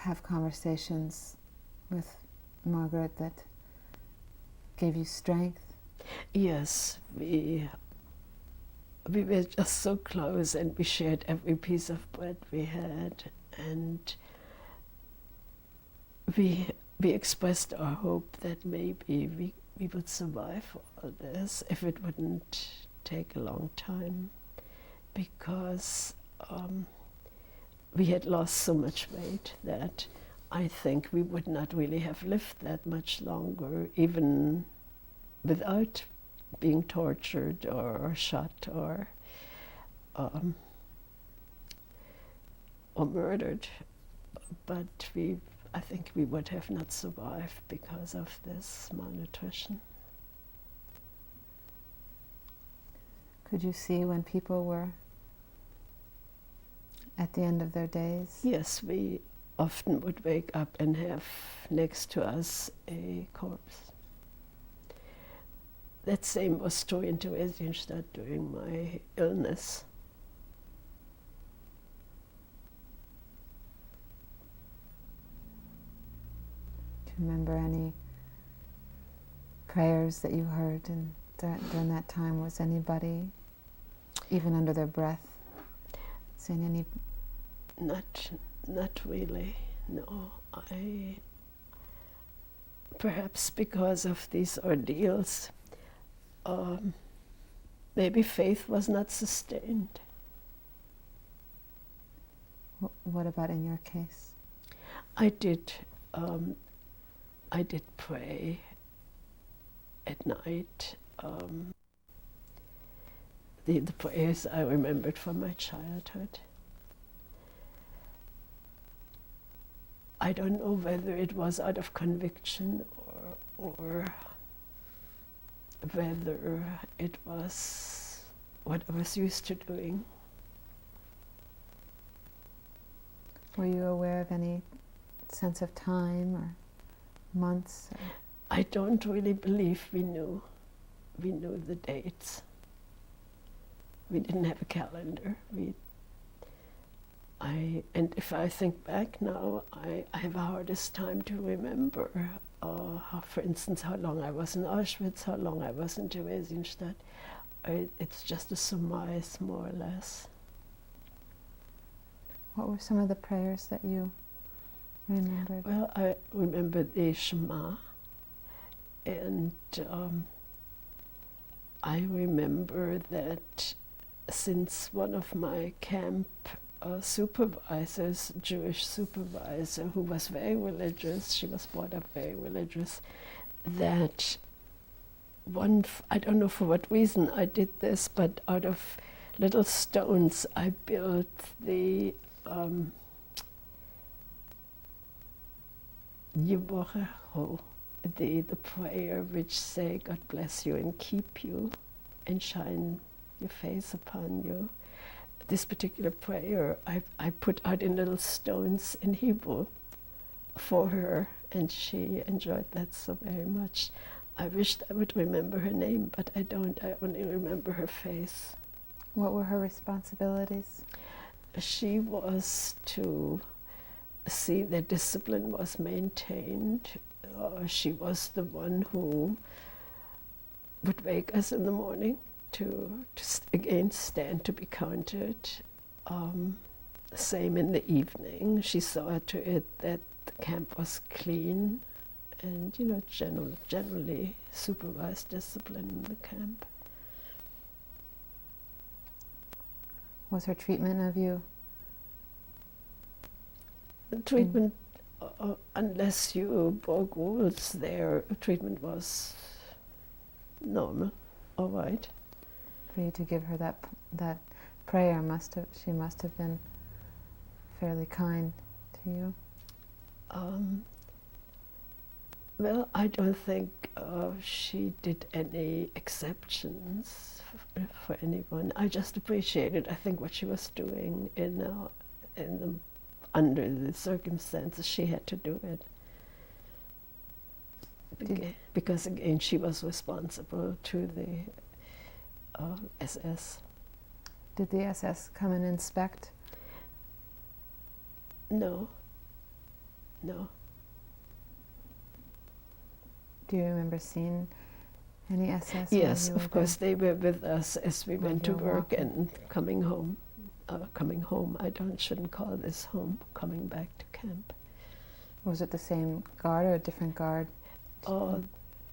have conversations with Margaret that gave you strength? Yes, we were just so close, and we shared every piece of bread we had, and we expressed our hope that maybe we would survive all this if it wouldn't take a long time, because we had lost so much weight that I think we would not really have lived that much longer, even without being tortured or shot or murdered. But I think we would have not survived because of this malnutrition. Could you see when people were at the end of their days? Yes, we often would wake up and have next to us a corpse. That same was true in Theresienstadt during my illness. Do you remember any prayers that you heard during that time? Was anybody, even under their breath, saying any? Not really, no. Perhaps because of these ordeals, maybe faith was not sustained. What about in your case? I did pray at night. The prayers I remembered from my childhood. I don't know whether it was out of conviction or whether it was what I was used to doing. Were you aware of any sense of time or months? I don't really believe we knew the dates. We didn't have a calendar. And if I think back now, I have a hardest time to remember, for instance, how long I was in Auschwitz, how long I was in Theresienstadt. It's just a surmise, more or less. What were some of the prayers that you remembered? Well, I remember the Shema, and I remember that since one of my camp supervisors, Jewish supervisor, who was very religious, she was brought up very religious, that I don't know for what reason I did this, but out of little stones I built the Yiborecho, the prayer which say, God bless you and keep you and shine your face upon you. This particular prayer I put out in little stones in Hebrew for her, and she enjoyed that so very much. I wished I would remember her name, but I don't. I only remember her face. What were her responsibilities? She was to see that discipline was maintained. She was the one who would wake us in the morning to again stand to be counted. Same in the evening. She saw to it that the camp was clean, and generally supervised discipline in the camp. Was her treatment of you? The treatment, unless you broke rules, their treatment was normal, all right. For you to give her that prayer, she must have been fairly kind to you. Well, I don't think she did any exceptions for anyone. I just appreciated, I think, what she was doing under the circumstances she had to do it. Because again, she was responsible to the SS. Did the SS come and inspect? No. No. Do you remember seeing any SS? Yes, while you of were course, they were with us as we While went you to were work walking. and coming home. Coming home, shouldn't call this home, coming back to camp. there? Was it the same guard or a different guard?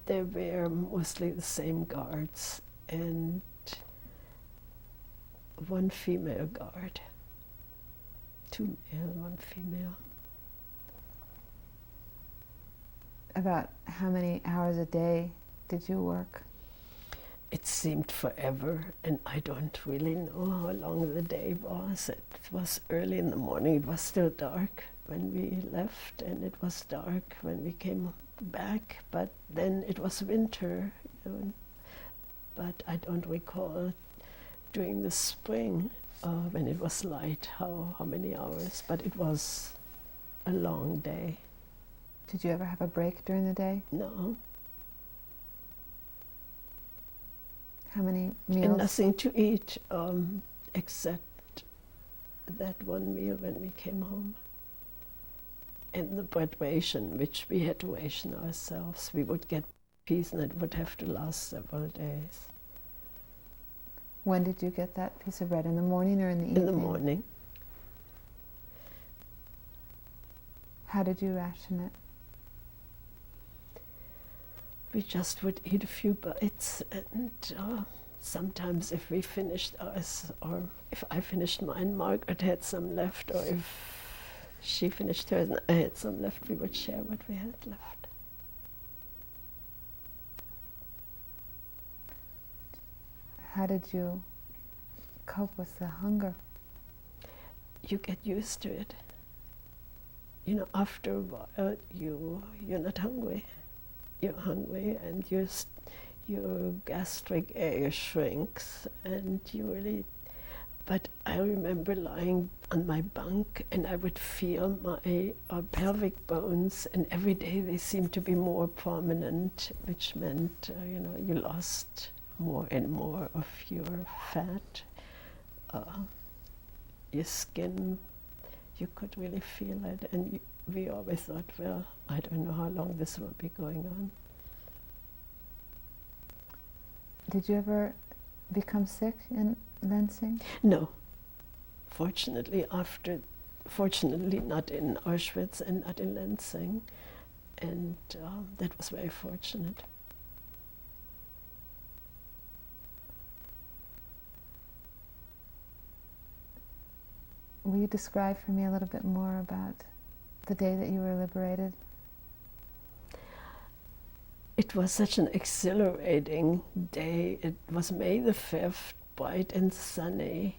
They were mostly the same guards and one female guard. 2 male, 1 female. About how many hours a day did you work? It seemed forever, and I don't really know how long the day was. It was early in the morning. It was still dark when we left, and it was dark when we came back. But then it was winter, you know. But I don't recall during the spring when it was light how many hours. But it was a long day. Did you ever have a break during the day? No, How many meals? and nothing to eat except that one meal when we came home. And the bread ration, which we had to ration ourselves. We would get peas and it would have to last several days. When did you get that piece of bread? In the morning or in the evening? In the morning. How did you ration it? We just would eat a few bites, and sometimes if we finished ours, or if I finished mine, Margaret had some left, or if she finished hers and I had some left, we would share what we had left. How did you cope with the hunger? You get used to it. You know, after a while, you're not hungry. You're hungry, and your gastric area shrinks, and you really. But I remember lying on my bunk, and I would feel my pelvic bones, and every day they seemed to be more prominent, which meant you lost more and more of your fat. Your skin, you could really feel it, and we always thought, well, I don't know how long this will be going on. Did you ever become sick in Lenzing? No, fortunately not in Auschwitz and not in Lenzing, and that was very fortunate. Will you describe for me a little bit more about the day that you were liberated? It was such an exhilarating day. It was May the 5th, bright and sunny,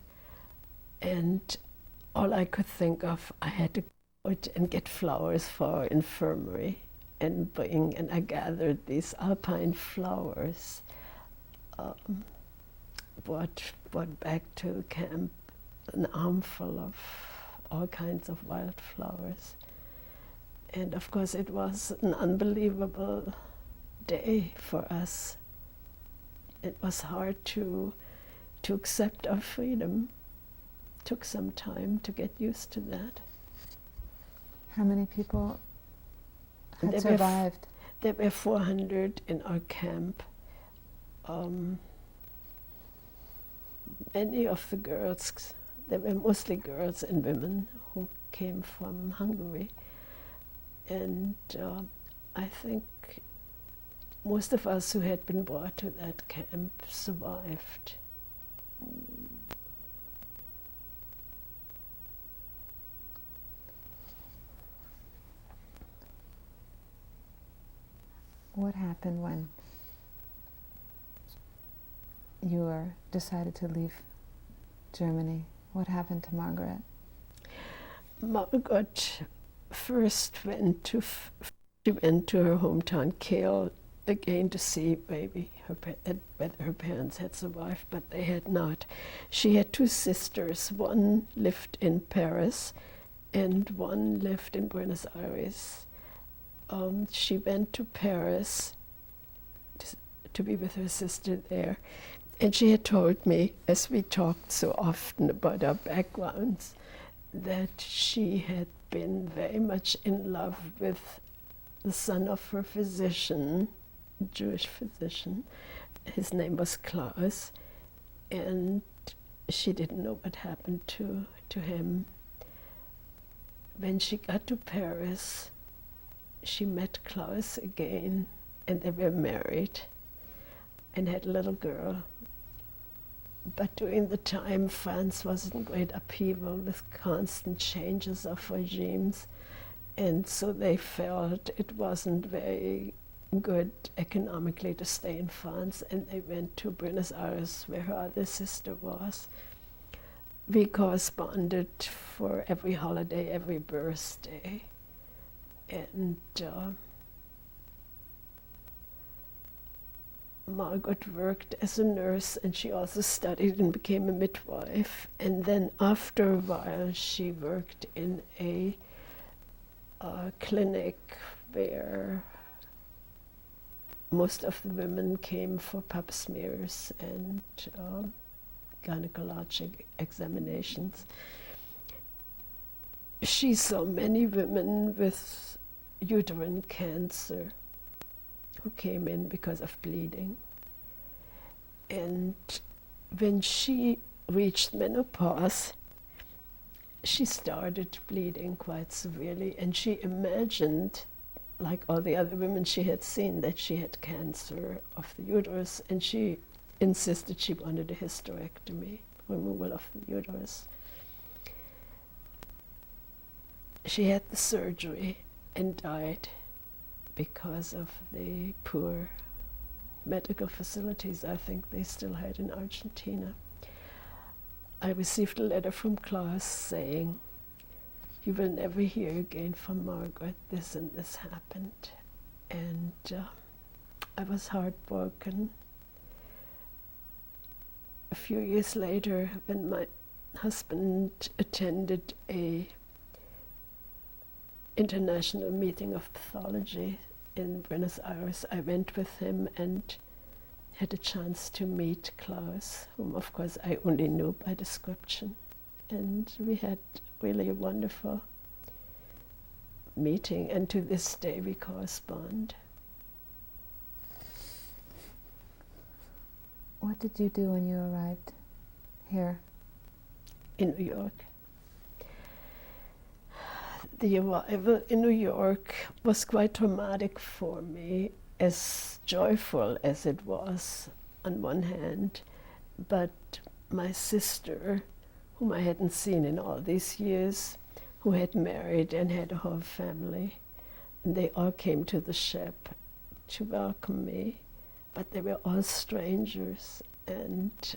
and all I could think of, I had to go out and get flowers for our infirmary and I gathered these alpine flowers, brought back to camp an armful of all kinds of wildflowers. And of course it was an unbelievable day for us. It was hard to accept our freedom. Took some time to get used to that. How many people had There survived? There were 400 in our camp. Many of the girls, there were mostly girls and women who came from Hungary. And I think most of us who had been brought to that camp survived. What happened when you decided to leave Germany? What happened to Margaret? Margaret first went to her hometown, Kiel, again to see maybe whether her parents had survived, but they had not. She had 2 sisters. One lived in Paris and one lived in Buenos Aires. She went to Paris to be with her sister there. And she had told me, as we talked so often about our backgrounds, that she had been very much in love with the son of her physician, a Jewish physician. His name was Klaus, and she didn't know what happened to him. When she got to Paris, she met Klaus again, and they were married and had a little girl. But during the time, France was in great upheaval with constant changes of regimes, and so they felt it wasn't very good economically to stay in France, and they went to Buenos Aires, where her other sister was. We corresponded for every holiday, every birthday, and Margot worked as a nurse, and she also studied and became a midwife. And then after a while, she worked in a clinic where most of the women came for pap smears and gynecologic examinations. She saw many women with uterine cancer who came in because of bleeding. And when she reached menopause, she started bleeding quite severely, and she imagined, like all the other women she had seen, that she had cancer of the uterus, and she insisted she wanted a hysterectomy, removal of the uterus. She had the surgery and died because of the poor medical facilities I think they still had in Argentina. I received a letter from Klaus saying, "You will never hear again from Margaret, this and this happened." And I was heartbroken. A few years later, when my husband attended a international meeting of pathology in Buenos Aires, I went with him and had a chance to meet Klaus, whom of course I only knew by description. And we had really a wonderful meeting, and to this day we correspond. What did you do when you arrived here? In New York. The arrival in New York was quite traumatic for me, as joyful as it was on one hand, but my sister, whom I hadn't seen in all these years, who had married and had a whole family, and they all came to the ship to welcome me, but they were all strangers, and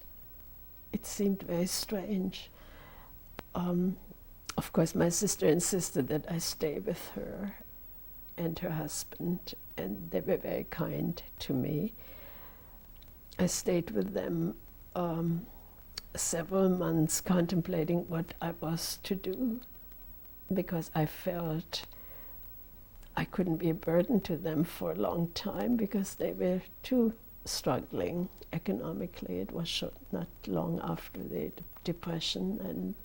it seemed very strange. Of course, my sister insisted that I stay with her and her husband, and they were very kind to me. I stayed with them several months contemplating what I was to do, because I felt I couldn't be a burden to them for a long time because they were too struggling economically. It was not long after the Depression, and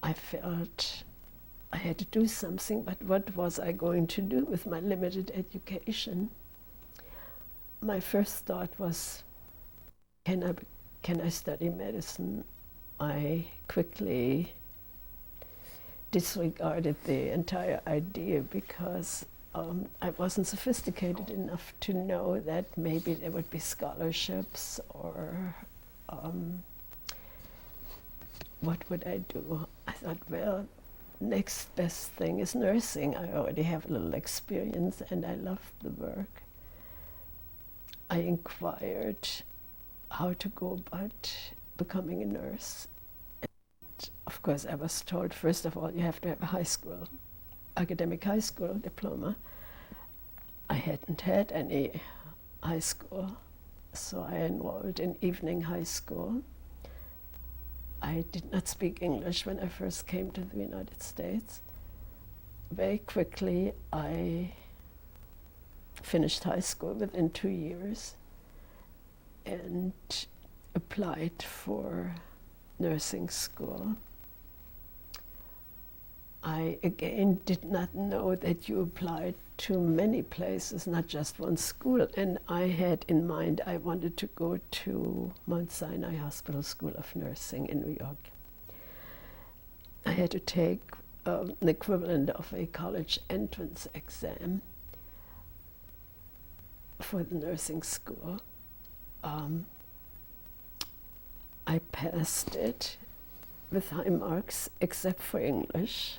I felt I had to do something, but what was I going to do with my limited education? My first thought was, can I study medicine? I quickly disregarded the entire idea because I wasn't sophisticated enough to know that maybe there would be scholarships or what would I do? I thought, well, next best thing is nursing. I already have a little experience and I loved the work. I inquired how to go about becoming a nurse. And of course, I was told, first of all, you have to have a high school, academic high school diploma. I hadn't had any high school, so I enrolled in evening high school. I did not speak English when I first came to the United States. Very quickly, I finished high school within 2 years and applied for nursing school. I again did not know that you applied to many places, not just one school. And I had in mind I wanted to go to Mount Sinai Hospital School of Nursing in New York. I had to take an equivalent of a college entrance exam for the nursing school. I passed it with high marks, except for English,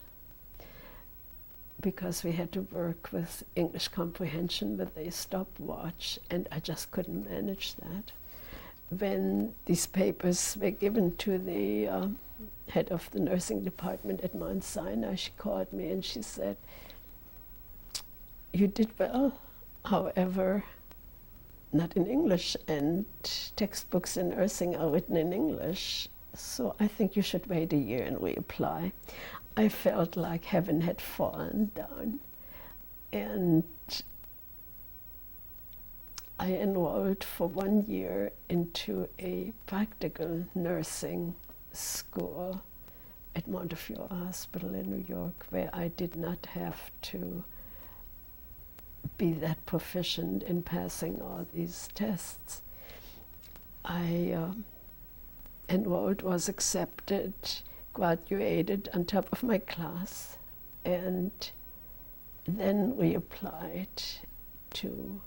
because we had to work with English comprehension with a stopwatch, and I just couldn't manage that. When these papers were given to the head of the nursing department at Mount Sinai, she called me and she said, "You did well, however, not in English, and textbooks in nursing are written in English, so I think you should wait a year and reapply." I felt like heaven had fallen down, and I enrolled for 1 year into a practical nursing school at Montefiore Hospital in New York, where I did not have to be that proficient in passing all these tests. I enrolled, was accepted, graduated on top of my class, and then reapplied to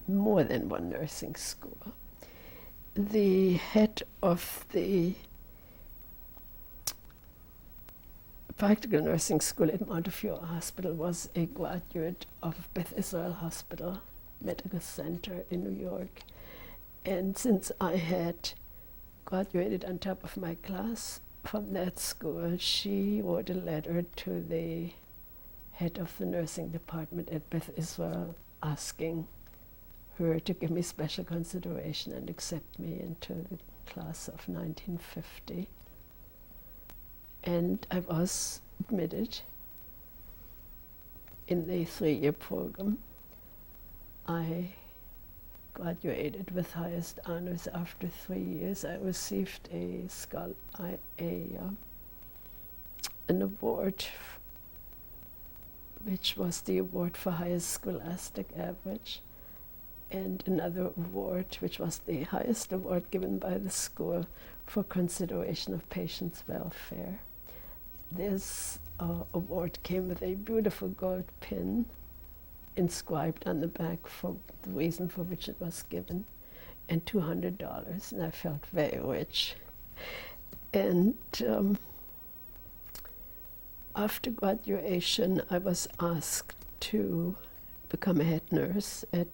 more than one nursing school. The head of the practical nursing school at Montefiore Hospital was a graduate of Beth Israel Hospital Medical Center in New York. And since I had graduated on top of my class from that school, she wrote a letter to the head of the nursing department at Beth Israel asking her to give me special consideration and accept me into the class of 1950. And I was admitted in the 3-year program. I graduated with highest honors after 3 years. I received an award, which was the award for highest scholastic average, and another award, which was the highest award given by the school for consideration of patients' welfare. This award came with a beautiful gold pin inscribed on the back for the reason for which it was given, and $200, and I felt very rich. And after graduation, I was asked to become a head nurse at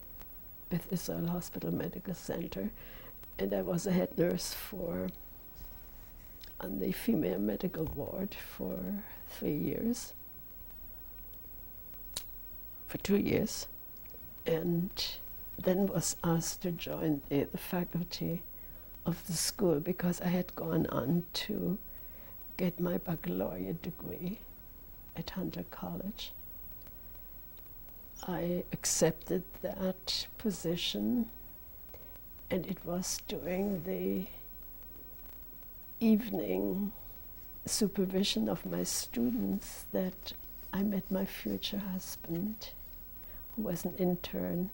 Beth Israel Hospital Medical Center, and I was a head nurse on the female medical ward for 3 years, for 2 years, and then was asked to join the faculty of the school because I had gone on to get my baccalaureate degree at Hunter College. I accepted that position, and it was during the evening supervision of my students that I met my future husband, who was an intern,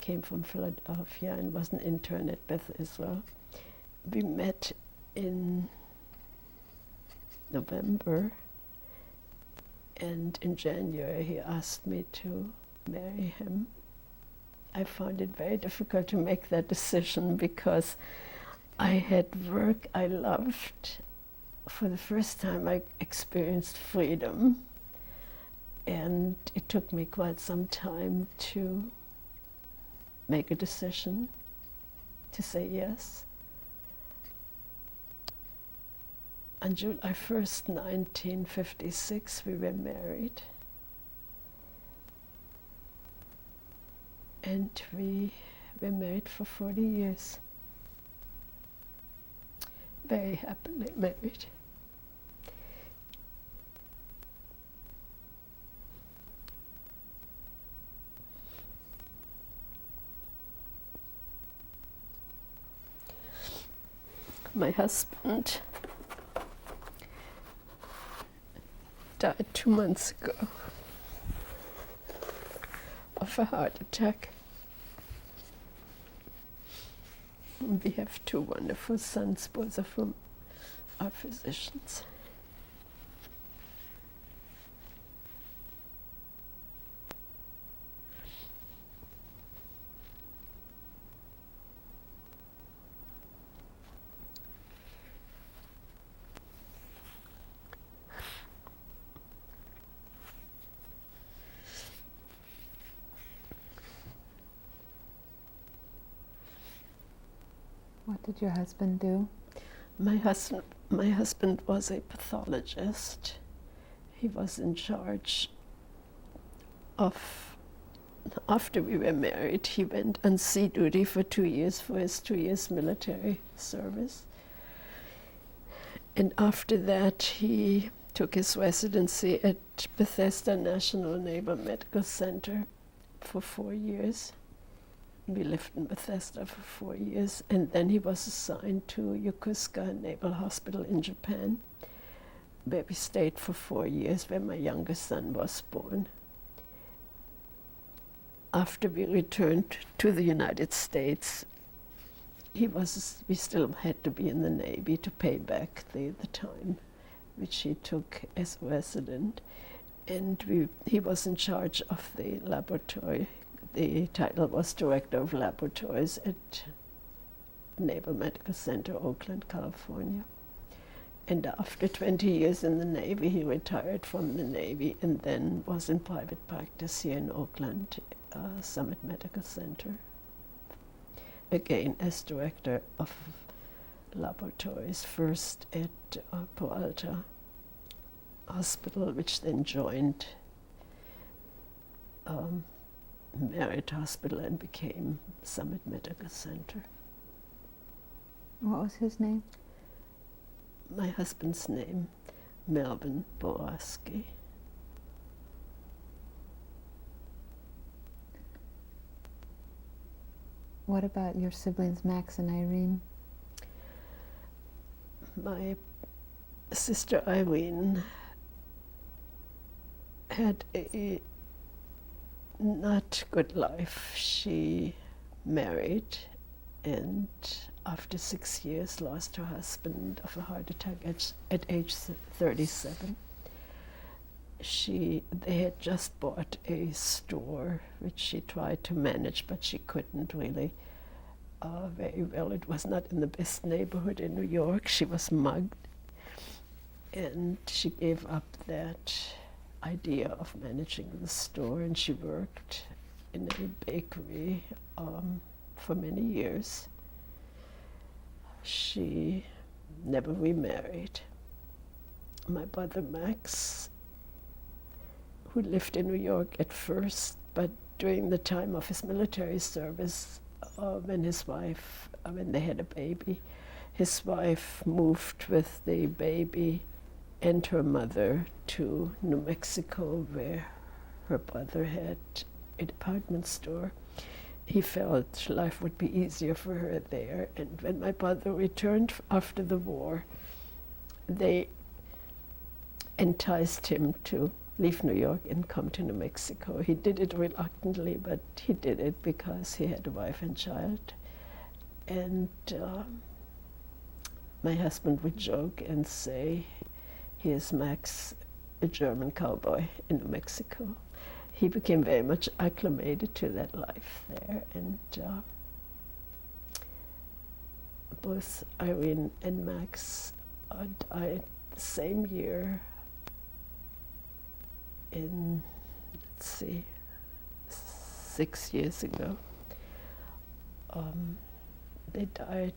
came from Philadelphia and was an intern at Beth Israel. We met in November, and in January he asked me to marry him. I found it very difficult to make that decision because I had work I loved. For the first time I experienced freedom, and it took me quite some time to make a decision to say yes. On July 1st, 1956, we were married, and we were married for 40 years. Very happily married. My husband died 2 months ago of a heart attack. We have 2 wonderful sons, both of whom are physicians. What did your husband do? My husband was a pathologist. He was in charge of, after we were married, he went on sea duty for 2 years for his 2 years military service. And after that, he took his residency at Bethesda National Naval Medical Center for 4 years. We lived in Bethesda for 4 years, and then he was assigned to Yokosuka Naval Hospital in Japan, where we stayed for 4 years, where my youngest son was born. After we returned to the United States, we still had to be in the Navy to pay back the time which he took as a resident, and he was in charge of the laboratory. The title was Director of Laboratories at Naval Medical Center, Oakland, California. And after 20 years in the Navy, he retired from the Navy and then was in private practice here in Oakland, Summit Medical Center, again as Director of Laboratories, first at Peralta Hospital, which then joined Merritt Hospital and became Summit Medical Center. What was his name? My husband's name, Melvin Borowski. What about your siblings, Max and Irene? My sister Irene had a not good life. She married and after 6 years lost her husband of a heart attack at age 37. They had just bought a store which she tried to manage, but she couldn't really very well. It was not in the best neighborhood in New York. She was mugged, and she gave up that idea of managing the store, and she worked in a bakery for many years. She never remarried. My brother Max, who lived in New York at first, but during the time of his military service, when they had a baby, his wife moved with the baby and her mother to New Mexico, where her brother had a department store. He felt life would be easier for her there, and when my brother returned after the war, they enticed him to leave New York and come to New Mexico. He did it reluctantly, but he did it because he had a wife and child. And my husband would joke and say, "Here's Max, a German cowboy in New Mexico." He became very much acclimated to that life there, and both Irene and Max died the same year in, 6 years ago. They died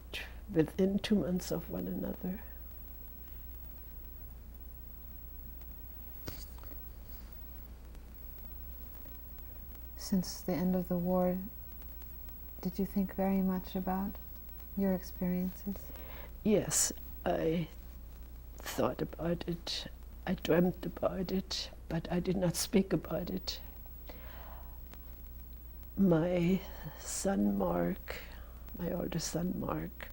within 2 months of one another. Since the end of the war, did you think very much about your experiences? Yes, I thought about it. I dreamt about it, but I did not speak about it. My son Mark, my older son Mark,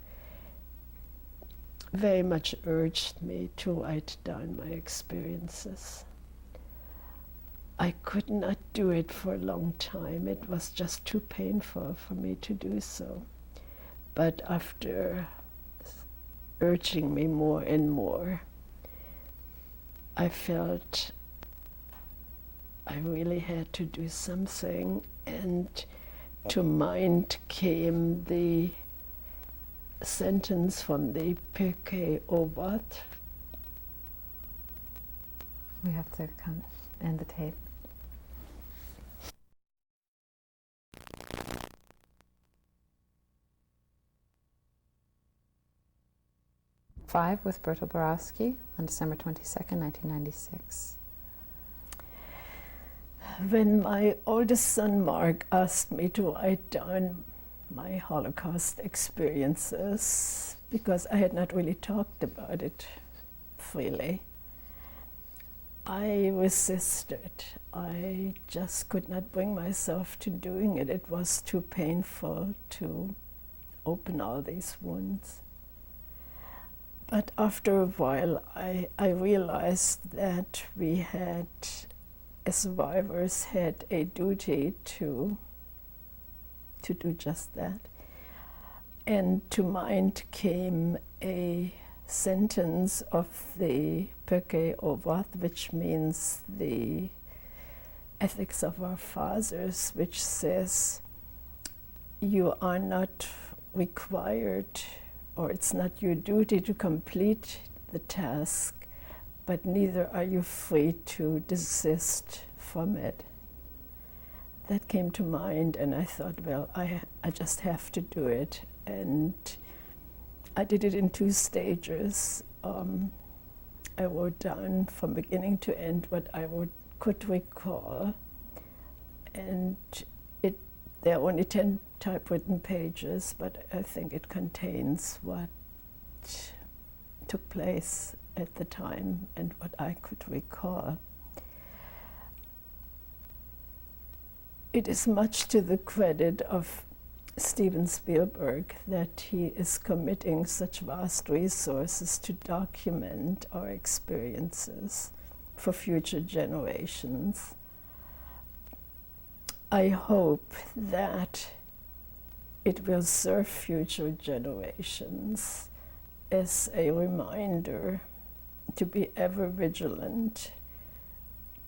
very much urged me to write down my experiences. I could not do it for a long time. It was just too painful for me to do so. But after urging me more and more, I felt I really had to do something, and to mind came the sentence from the Pirkei Avot. We have to end the tape. Five with Bertolt Borowski on December 22nd, 1996. When my oldest son Mark asked me to write down my Holocaust experiences, because I had not really talked about it freely, I resisted. I just could not bring myself to doing it. It was too painful to open all these wounds. But after a while, I realized that we had, as survivors, had a duty to do just that. And to mind came a sentence of the Pirkei Avot, which means the Ethics of Our Fathers, which says, you are not required, or it's not your duty to complete the task, but neither are you free to desist from it. That came to mind, and I thought, well, I just have to do it. And I did it in 2 stages. I wrote down from beginning to end what I could recall, and there are only 10 typewritten pages, but I think it contains what took place at the time and what I could recall. It is much to the credit of Steven Spielberg that he is committing such vast resources to document our experiences for future generations. I hope that it will serve future generations as a reminder to be ever vigilant,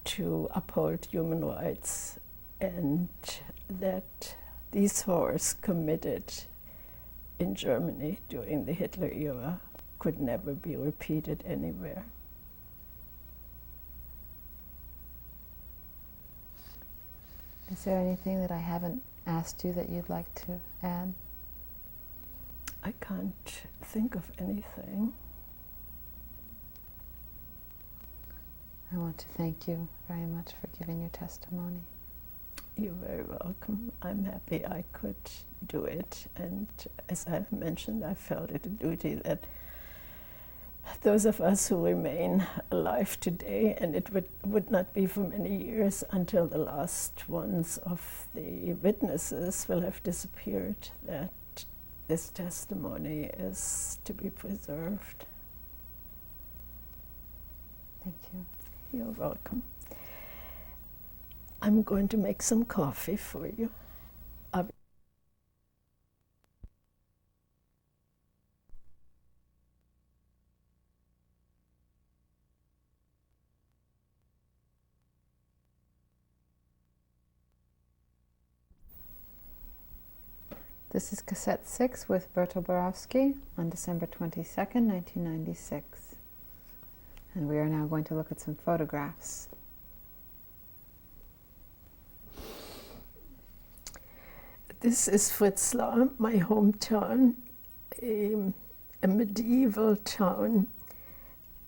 to uphold human rights, and that these horrors committed in Germany during the Hitler era could never be repeated anywhere. Is there anything that I haven't asked you that you'd like to add? I can't think of anything. I want to thank you very much for giving your testimony. You're very welcome. I'm happy I could do it. And as I've mentioned, I felt it a duty that those of us who remain alive today, and it would not be for many years until the last ones of the witnesses will have disappeared, that this testimony is to be preserved. Thank you. You're welcome. I'm going to make some coffee for you. This is cassette 6 with Bertolt Borowski on December 22nd, 1996. And we are now going to look at some photographs. This is Fritzlar, my hometown, a medieval town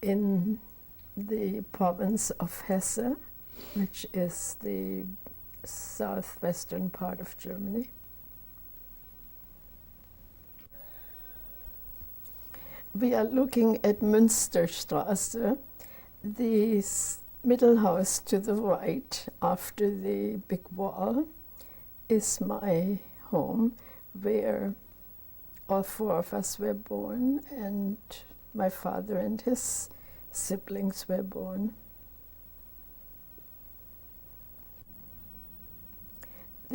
in the province of Hesse, which is the southwestern part of Germany. We are looking at Münsterstraße, the middle house to the right after the big wall is my home, where all 4 of us were born, and my father and his siblings were born.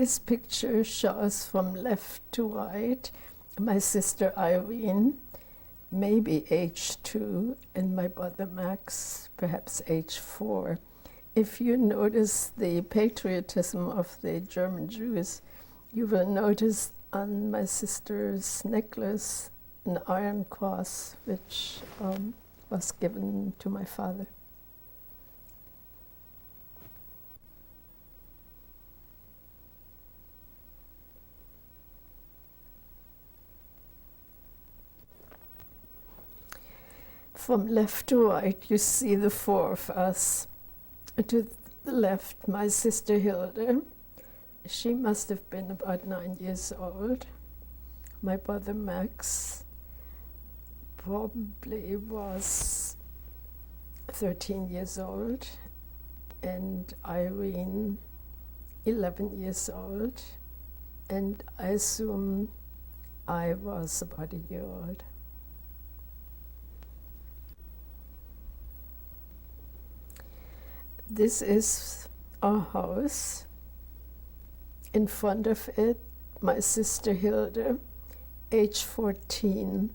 This picture shows from left to right my sister Irene, maybe age 2, and my brother Max, perhaps age 4. If you notice the patriotism of the German Jews, you will notice on my sister's necklace an iron cross, which was given to my father. From left to right, you see the 4 of us. To the left, my sister Hilde. She must have been about 9 years old. My brother Max probably was 13 years old, and Irene 11 years old, and I assume I was about a year old. This is our house. In front of it, my sister Hilde, age 14.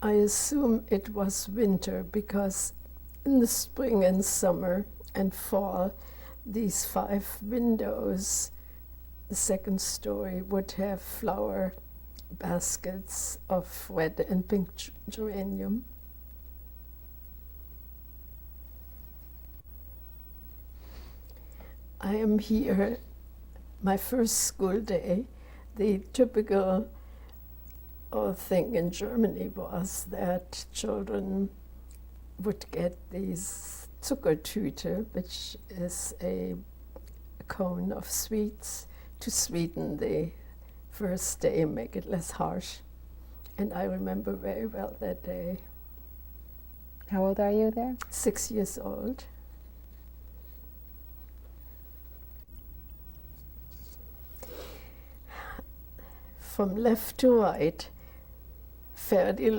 I assume it was winter because in the spring and summer and fall, these 5 windows, the second story, would have flower baskets of red and pink geranium. I am here, my first school day. The typical thing in Germany was that children would get these Zuckertüte, which is a cone of sweets, to sweeten the first day and make it less harsh. And I remember very well that day. How old are you there? 6 years old. From left to right, Ferdi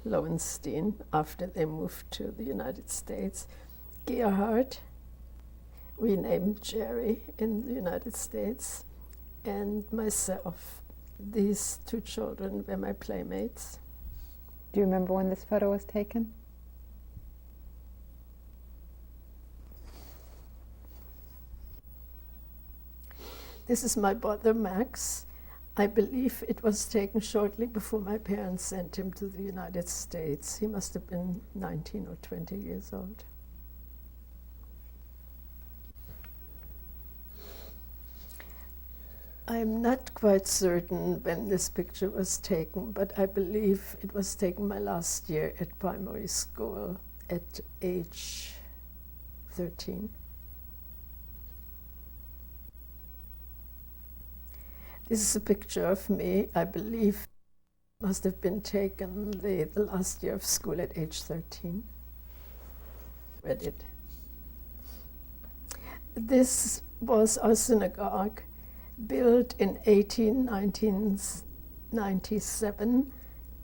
Lowenstein, after they moved to the United States, Gerhard, renamed Jerry in the United States, and myself. These 2 children were my playmates. Do you remember when this photo was taken? This is my brother Max. I believe it was taken shortly before my parents sent him to the United States. He must have been 19 or 20 years old. I'm not quite certain when this picture was taken, but I believe it was taken my last year at primary school at age 13. This is a picture of me, I believe, must have been taken the last year of school at age 13. Read it. This was our synagogue, built in 1997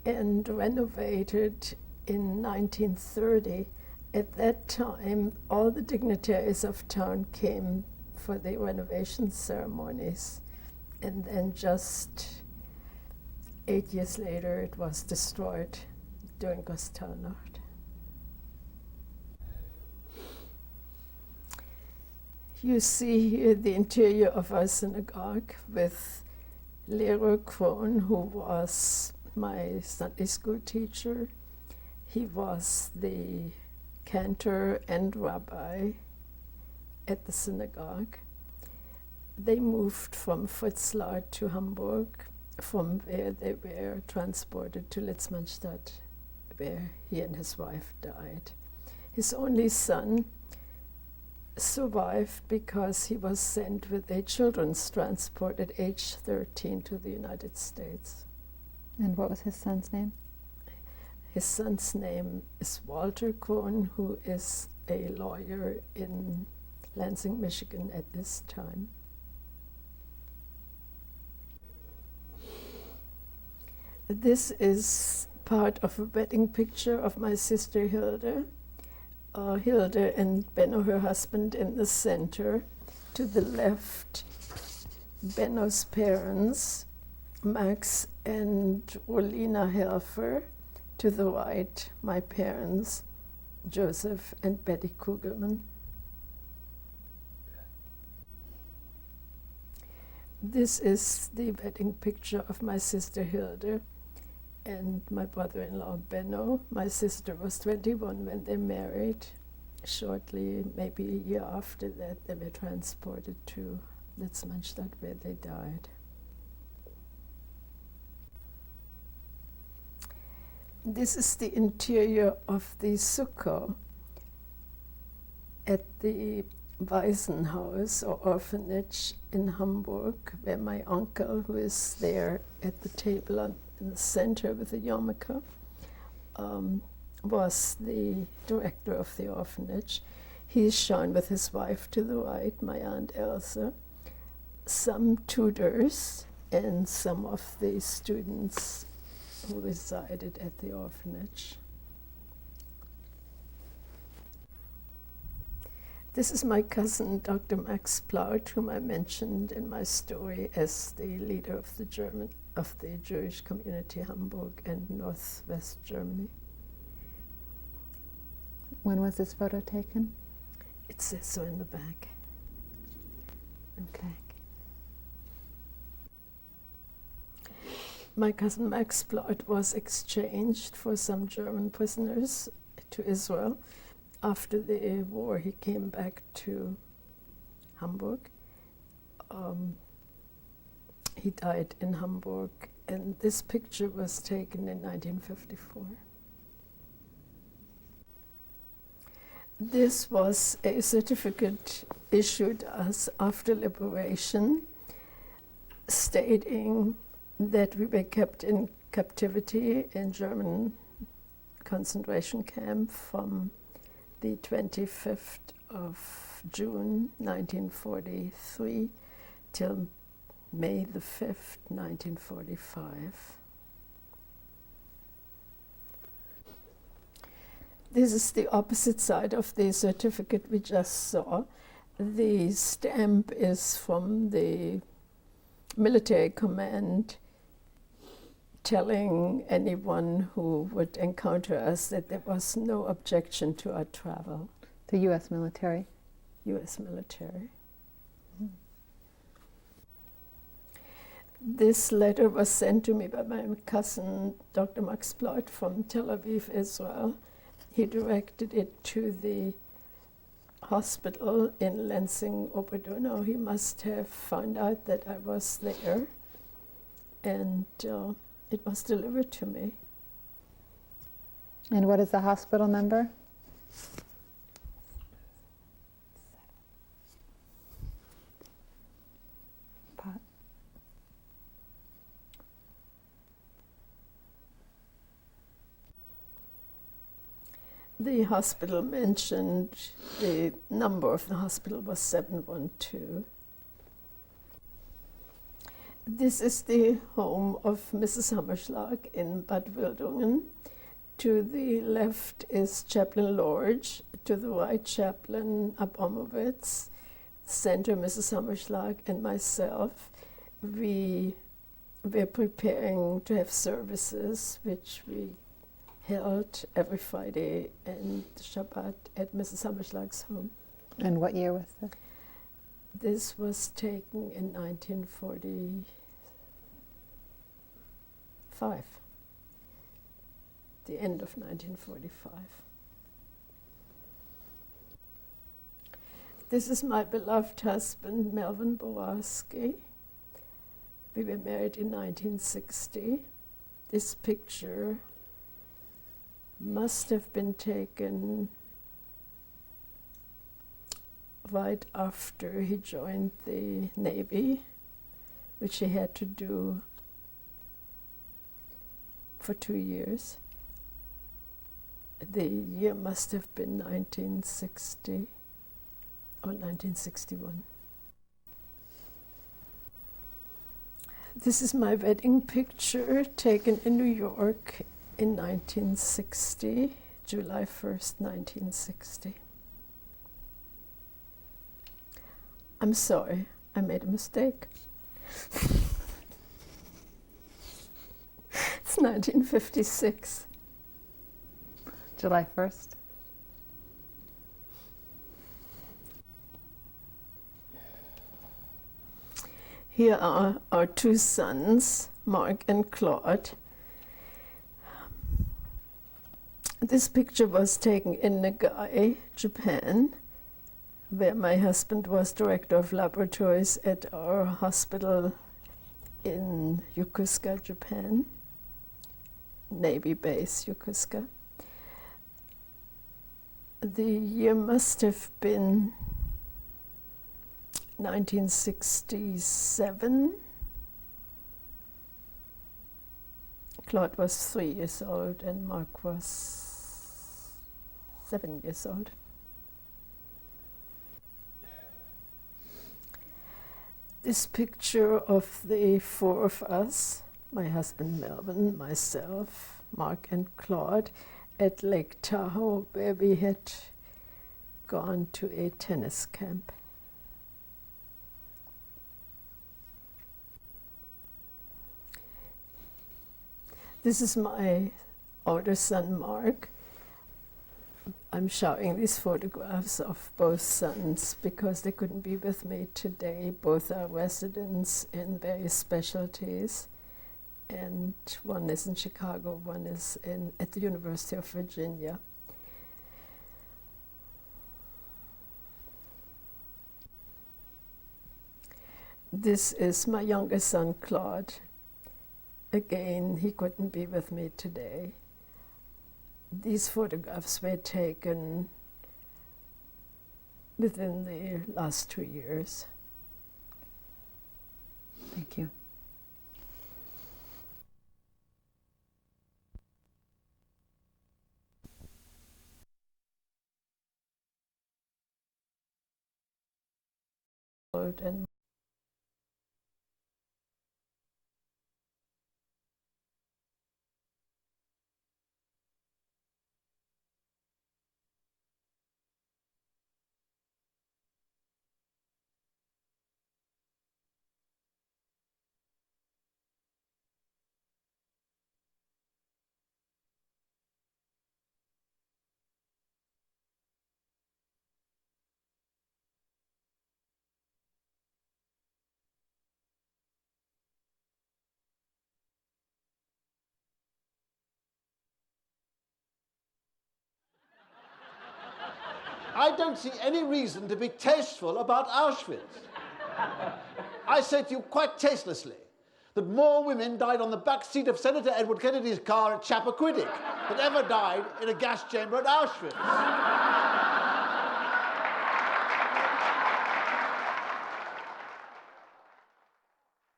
and renovated in 1930. At that time, all the dignitaries of town came for the renovation ceremonies. And then just 8 years later, it was destroyed during Kristallnacht. You see here the interior of our synagogue with Lehrer Krohn, who was my Sunday school teacher. He was the cantor and rabbi at the synagogue. They moved from Fritzlar to Hamburg, from where they were transported to Litzmannstadt, where he and his wife died. His only son survived because he was sent with a children's transport at age 13 to the United States. And what was his son's name? His son's name is Walter Krohn, who is a lawyer in Lansing, Michigan at this time. This is part of a wedding picture of my sister Hilde. Hilde and Benno, her husband, in the center. To the left, Benno's parents, Max and Rolina Helfer. To the right, my parents, Joseph and Betty Kugelman. This is the wedding picture of my sister Hilde and my brother-in-law Benno. My sister was 21 when they married. Shortly, maybe a year after that, they were transported to Litzmannstadt, where they died. This is the interior of the sukkah at the Waisenhaus or orphanage in Hamburg, where my uncle, who is there at the table in the center with the yarmulke, was the director of the orphanage. He's shown with his wife to the right, my Aunt Elsa, some tutors and some of the students who resided at the orphanage. This is my cousin, Dr. Max Plaut, whom I mentioned in my story as the leader of the Jewish community Hamburg and Northwest Germany. When was this photo taken? It says so in the back. Okay. My cousin Max Plaut was exchanged for some German prisoners to Israel. After the war, he came back to Hamburg. He died in Hamburg, and this picture was taken in 1954. This was a certificate issued us after liberation, stating that we were kept in captivity in German concentration camp from the 25th of June 1943 till May the 5th, 1945. This is the opposite side of the certificate we just saw. The stamp is from the military command telling anyone who would encounter us that there was no objection to our travel. The U.S. military? U.S. military. This letter was sent to me by my cousin, Dr. Max Plaut, from Tel Aviv, Israel. He directed it to the hospital in Lansing, Oberdonau. He must have found out that I was there, and it was delivered to me. And what is the hospital number? The hospital mentioned the number of the hospital was 712. This is the home of Mrs. Hammerschlag in Bad Wildungen. To the left is Chaplain Lorge, to the right Chaplain Abramowitz, center Mrs. Hammerschlag and myself. We were preparing to have services which we held every Friday and Shabbat at Mrs. Hammerschlag's home. And what year was this? This was taken in 1945, the end of 1945. This is my beloved husband, Melvin Borowski. We were married in 1960. This picture must have been taken right after he joined the Navy, which he had to do for 2 years. The year must have been 1960 or 1961. This is my wedding picture taken in New York in 1960, July 1st, 1960. I'm sorry, I made a mistake. It's 1956. July 1st. Here are our two sons, Mark and Claude. This picture was taken in Nagai, Japan, where my husband was director of laboratories at our hospital in Yokosuka, Japan, Navy base, Yokosuka. The year must have been 1967. Claude was 3 years old and Mark was 7 years old. This picture of the four of us, my husband Melvin, myself, Mark and Claude, at Lake Tahoe, where we had gone to a tennis camp. This is my older son, Mark. I'm showing these photographs of both sons because they couldn't be with me today. Both are residents in various specialties, and one is in Chicago, one is at the University of Virginia. This is my younger son, Claude. Again, he couldn't be with me today. These photographs were taken within the last 2 years. Thank you. And I don't see any reason to be tasteful about Auschwitz. I say to you quite tastelessly that more women died on the back seat of Senator Edward Kennedy's car at Chappaquiddick than ever died in a gas chamber at Auschwitz.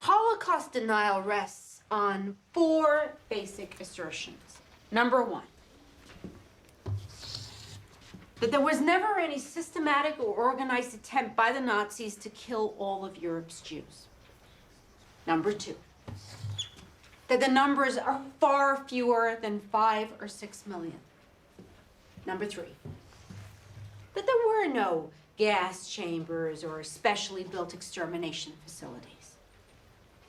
Holocaust denial rests on 4 basic assertions. Number 1, that there was never any systematic or organized attempt by the Nazis to kill all of Europe's Jews. Number 2, that the numbers are far fewer than 5 or 6 million. Number 3, that there were no gas chambers or specially built extermination facilities.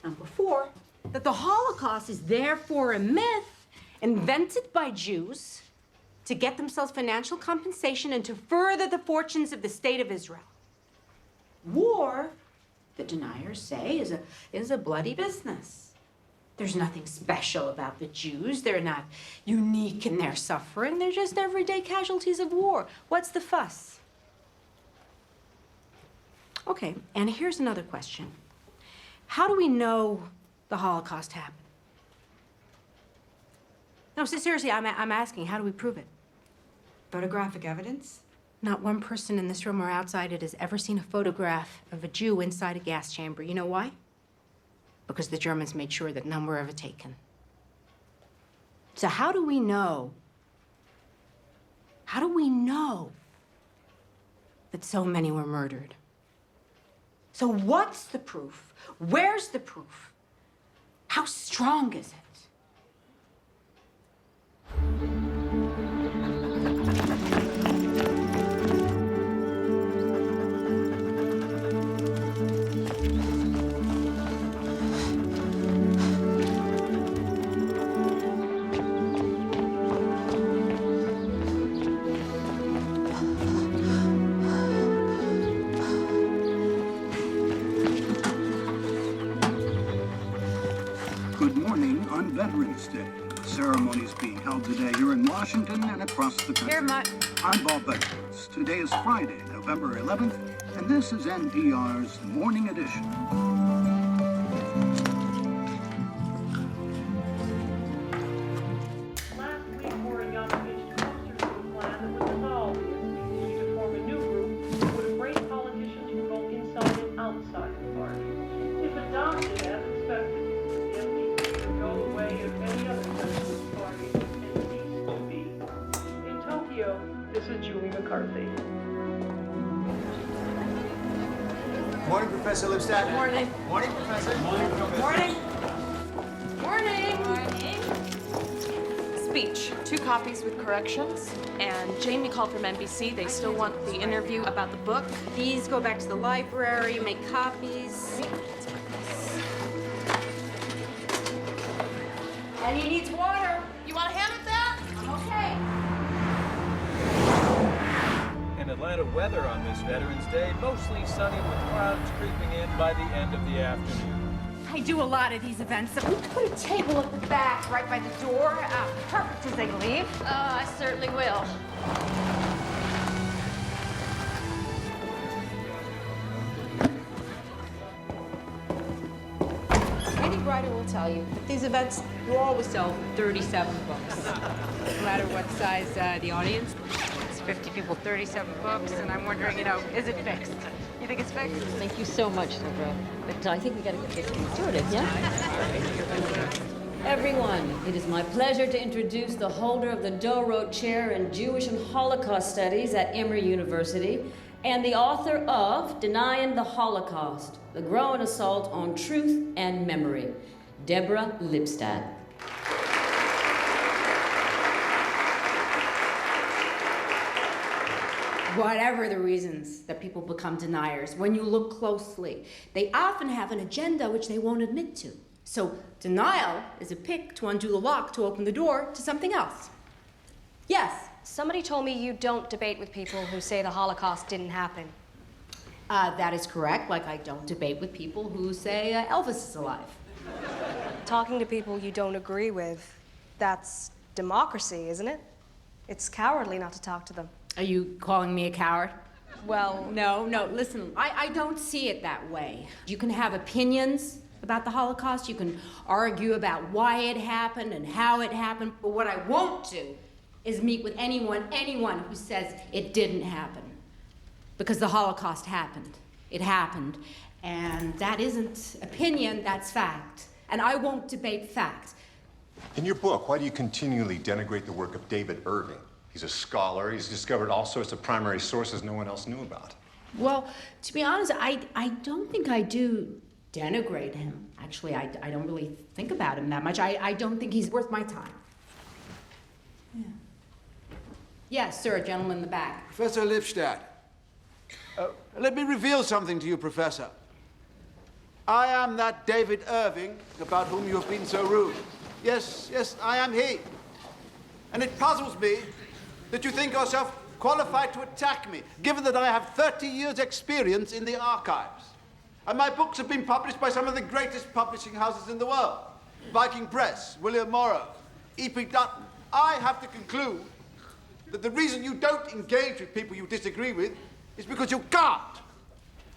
Number 4, that the Holocaust is therefore a myth invented by Jews to get themselves financial compensation and to further the fortunes of the state of Israel. War, the deniers say, is a bloody business. There's nothing special about the Jews. They're not unique in their suffering. They're just everyday casualties of war. What's the fuss? Okay, and here's another question. How do we know the Holocaust happened? No, seriously, I'm asking, how do we prove it? Photographic evidence? Not one person in this room or outside it has ever seen a photograph of a Jew inside a gas chamber. You know why? Because the Germans made sure that none were ever taken. So how do we know that so many were murdered? So what's the proof? Where's the proof? How strong is it? Veterans Day. The ceremony is being held today here in Washington and across the country. I'm Bob Edwards. Today is Friday, November 11th, and this is NPR's Morning Edition. Last week, Warren Young pitched posters to a plan that would dissolve the SPC to form a new group that would embrace politicians from both inside and outside the party. If adopted as expected, the SPC would go the way of any other socialist party and cease to be. In Tokyo, this is Julie McCarthy. Morning, Professor Lipstadt. Morning. Morning, Professor. Morning, Professor. Morning. Morning. Morning. Speech. 2 copies with corrections. And Jamie called from NBC. They still want the interview about the book. These go back to the library, make copies. And he needs water. You want a hand at that? Okay. In Atlanta, weather on this Veterans Day, mostly sunny with clouds creeping in by the end of the afternoon. I do a lot of these events. So we put a table at the back, right by the door. Perfect as they leave. I certainly will. Any writer will tell you at these events, you always sell 37 books. No matter what size the audience. It's 50 people, 37 books, and I'm wondering, is it fixed? You think it's fixed? Thank you so much, Deborah. But I think we got to get this thing started, yeah? Everyone, it is my pleasure to introduce the holder of the Doe-Roth Chair in Jewish and Holocaust Studies at Emory University and the author of Denying the Holocaust, The Growing Assault on Truth and Memory, Deborah Lipstadt. Whatever the reasons that people become deniers, when you look closely, they often have an agenda which they won't admit to. So denial is a pick to undo the lock to open the door to something else. Yes? Somebody told me you don't debate with people who say the Holocaust didn't happen. That is correct, like I don't debate with people who say Elvis is alive. Talking to people you don't agree with, that's democracy, isn't it? It's cowardly not to talk to them. Are you calling me a coward? Well, No, listen, I don't see it that way. You can have opinions about the Holocaust, you can argue about why it happened and how it happened, but what I won't do is meet with anyone who says it didn't happen. Because the Holocaust happened. It happened. And that isn't opinion, that's fact. And I won't debate fact. In your book, why do you continually denigrate the work of David Irving? He's a scholar. He's discovered all sorts of primary sources no one else knew about. Well, to be honest, I don't think I do denigrate him. Actually, I don't really think about him that much. I don't think he's worth my time. Yeah. Yes, sir, gentleman in the back. Professor Lipstadt, let me reveal something to you, Professor. I am that David Irving about whom you have been so rude. Yes, I am he. And it puzzles me that you think yourself qualified to attack me, given that I have 30 years' experience in the archives. And my books have been published by some of the greatest publishing houses in the world. Viking Press, William Morrow, E.P. Dutton. I have to conclude that the reason you don't engage with people you disagree with is because you can't.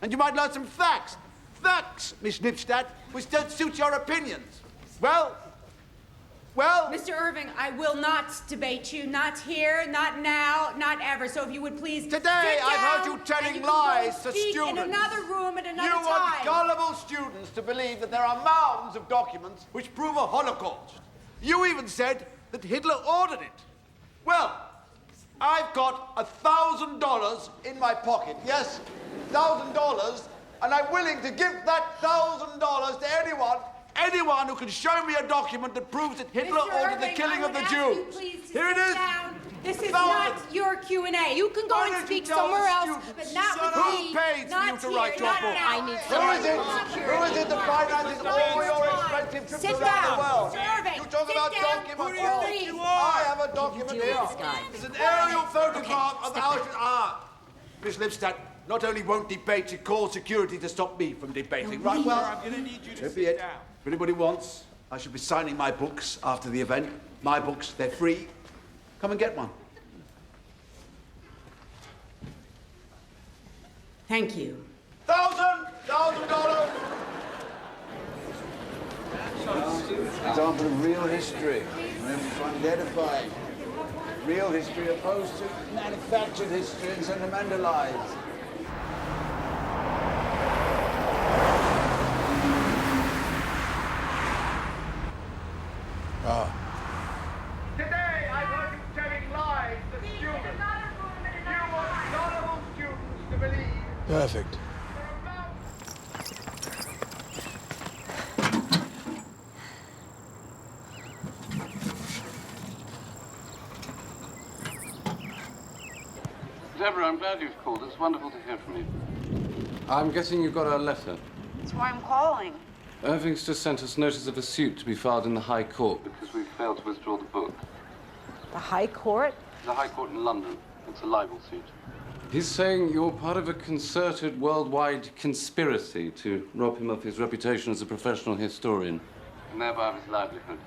And you might learn some facts. Facts, Miss Lipstadt, which don't suit your opinions. Well... Mr. Irving, I will not debate you. Not here, not now, not ever. So if you would please Today, sit down, I've heard you telling lies to speak students. in another room at another You want time. gullible students to believe that there are mounds of documents which prove a Holocaust. You even said that Hitler ordered it. Well, I've got $1,000 in my pocket. Yes, $1,000, and I'm willing to give that $1,000 to anyone who can show me a document that proves that Hitler ordered the killing of the Jews. Here it is. This is not your Q&A. You can go and speak somewhere else, but not with me. Who paid for you Not to here, write your not book? now. Who is it that finances all your expensive trips Sit around down. the world? Mr. Irving, You talk sit about down. documents. Who do you think you I have a document here. this guy. It's an aerial photograph of Auschwitz. Miss Lipstadt not only won't debate, she calls security to stop me from debating. Right, well, I'm going to need you to so be sit it. down. If anybody wants, I shall be signing my books after the event. My books, they're free. Come and get one. Thank you. $1,000! Example of real history. We're able to identify real history opposed to manufactured history and sentimentalized. Today, I've heard you telling lies to students. You want gullible students to believe. Perfect. Deborah, I'm glad you've called. It's wonderful to hear from you. I'm guessing you got our letter. That's why I'm calling. Irving's just sent us notice of a suit to be filed in the High Court because we failed to withdraw the book. The High Court? The High Court in London. It's a libel suit. He's saying you're part of a concerted worldwide conspiracy to rob him of his reputation as a professional historian. And thereby of his livelihood.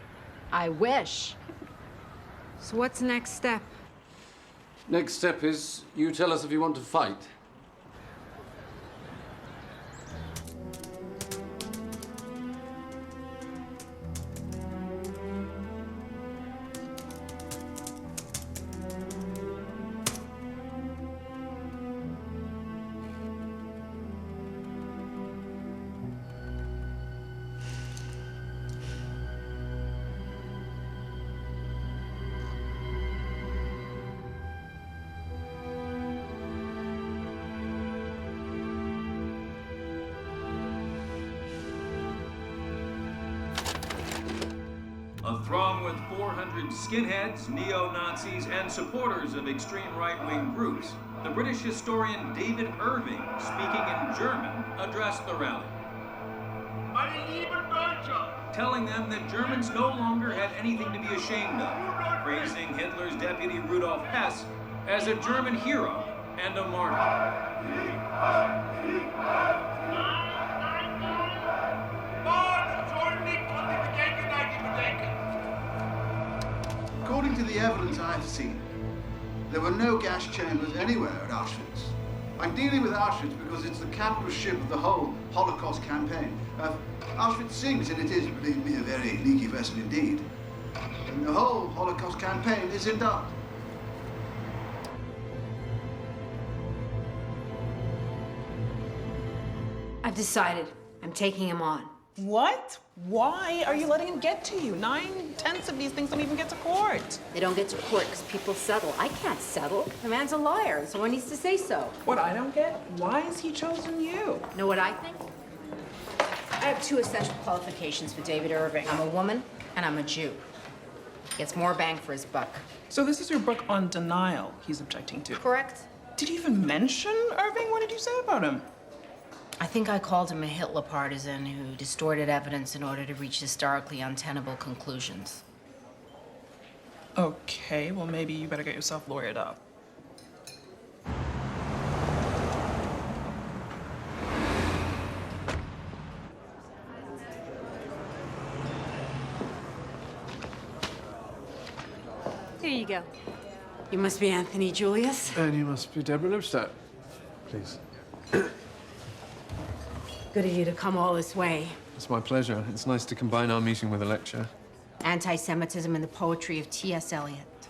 I wish. So what's the next step? Next step is you tell us if you want to fight. A throng with 400 skinheads, neo-Nazis, and supporters of extreme right-wing groups. The British historian David Irving, speaking in German, addressed the rally. Meine lieben Deutsche! Telling them that Germans no longer had anything to be ashamed of, praising Hitler's deputy Rudolf Hess as a German hero and a martyr. According to the evidence I've seen, there were no gas chambers anywhere at Auschwitz. I'm dealing with Auschwitz because it's the capital ship of the whole Holocaust campaign. Auschwitz sinks, and it is, believe me, a very leaky vessel indeed. And the whole Holocaust campaign is in doubt. I've decided. I'm taking him on. What? Why are you letting him get to you? 9/10 of these things don't even get to court. They don't get to court because people settle. I can't settle. The man's a liar, and someone needs to say so. What I don't get, why has he chosen you? Know what I think? I have two essential qualifications for David Irving. I'm a woman, and I'm a Jew. Gets more bang for his buck. So this is your book on denial he's objecting to? Correct. Did you even mention Irving? What did you say about him? I think I called him a Hitler partisan who distorted evidence in order to reach historically untenable conclusions. Okay, well, maybe you better get yourself lawyered up. Here you go. You must be Anthony Julius. And you must be Deborah Lipstadt. Please. Good of you to come all this way. It's my pleasure. It's nice to combine our meeting with a lecture. Anti-Semitism and the poetry of T.S. Eliot.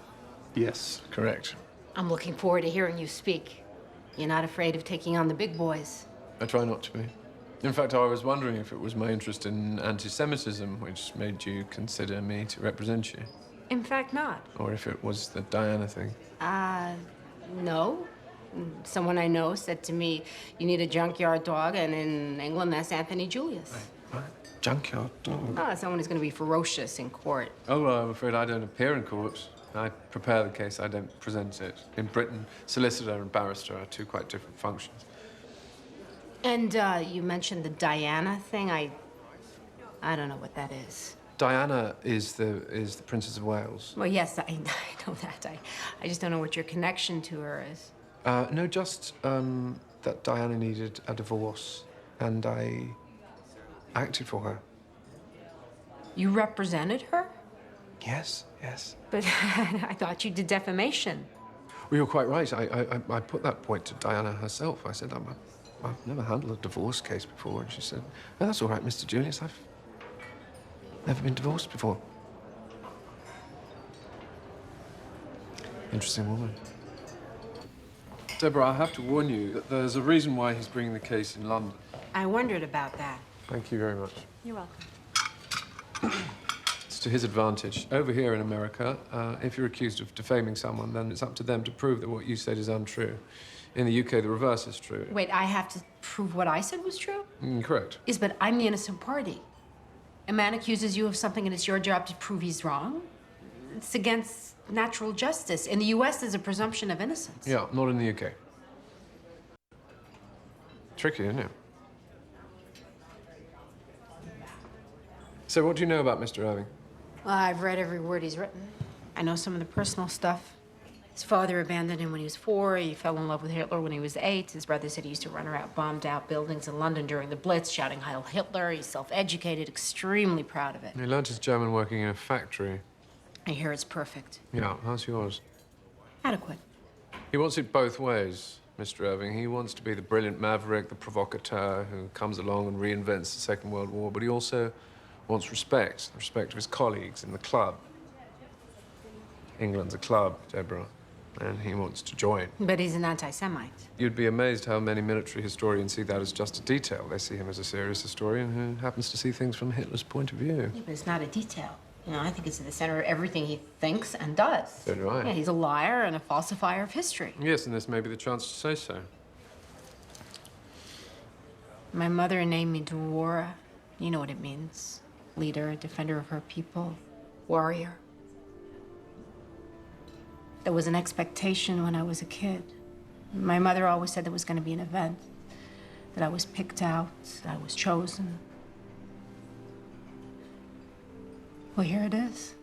Yes, correct. I'm looking forward to hearing you speak. You're not afraid of taking on the big boys. I try not to be. In fact, I was wondering if it was my interest in anti-Semitism which made you consider me to represent you. In fact, not. Or if it was the Diana thing. No. Someone I know said to me, you need a junkyard dog, and in England, that's Anthony Julius. Right. Junkyard dog? Someone who's going to be ferocious in court. Oh, well, I'm afraid I don't appear in court. I prepare the case, I don't present it. In Britain, solicitor and barrister are two quite different functions. And you mentioned the Diana thing. I don't know what that is. Diana is the Princess of Wales. Well, yes, I know that. I just don't know what your connection to her is. No, just that Diana needed a divorce, and I acted for her. You represented her? Yes, yes. But I thought you did defamation. Well, you're quite right. I put that point to Diana herself. I said, I've never handled a divorce case before. And she said, oh, that's all right, Mr. Julius. I've never been divorced before. Interesting woman. Deborah, I have to warn you that there's a reason why he's bringing the case in London. I wondered about that. Thank you very much. You're welcome. It's to his advantage. Over here in America, if you're accused of defaming someone, then it's up to them to prove that what you said is untrue. In the UK, the reverse is true. Wait, I have to prove what I said was true? Correct. But I'm the innocent party. A man accuses you of something and it's your job to prove he's wrong? It's against natural justice. In the US, there's a presumption of innocence. Yeah, not in the UK. Tricky, isn't it? So what do you know about Mr. Irving? Well, I've read every word he's written. I know some of the personal stuff. His father abandoned him when he was 4. He fell in love with Hitler when he was 8. His brother said he used to run around bombed out buildings in London during the Blitz, shouting Heil Hitler. He's self-educated, extremely proud of it. He learned his German working in a factory. I hear it's perfect. Yeah, how's yours? Adequate. He wants it both ways, Mr. Irving. He wants to be the brilliant maverick, the provocateur who comes along and reinvents the Second World War, but he also wants respect, the respect of his colleagues in the club. England's a club, Deborah, and he wants to join. But he's an anti-Semite. You'd be amazed how many military historians see that as just a detail. They see him as a serious historian who happens to see things from Hitler's point of view. Yeah, but it's not a detail. You know, I think it's at the center of everything he thinks and does. So do I. Yeah, he's a liar and a falsifier of history. Yes, and this may be the chance to say so. My mother named me Dwora. You know what it means. Leader, defender of her people, warrior. There was an expectation when I was a kid. My mother always said there was going to be an event, that I was picked out, that I was chosen. Well, here it is.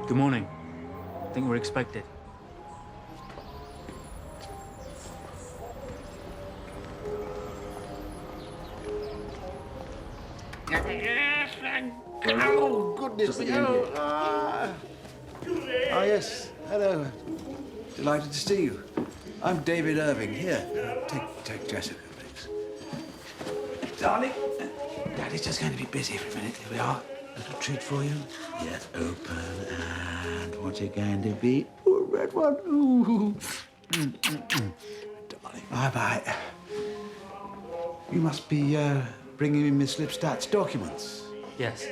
Good morning. I think we're expected. Oh, goodness me. Oh, yes. Hello. Delighted to see you. I'm David Irving. Here, take Jessica, please. Darling, Daddy's just going to be busy for a minute. Here we are. A little treat for you. Yes, open. And what's it going to be? Oh, a red one. Ooh. Darling. Bye-bye. You must be bringing me Miss Lipstadt's documents. Yes.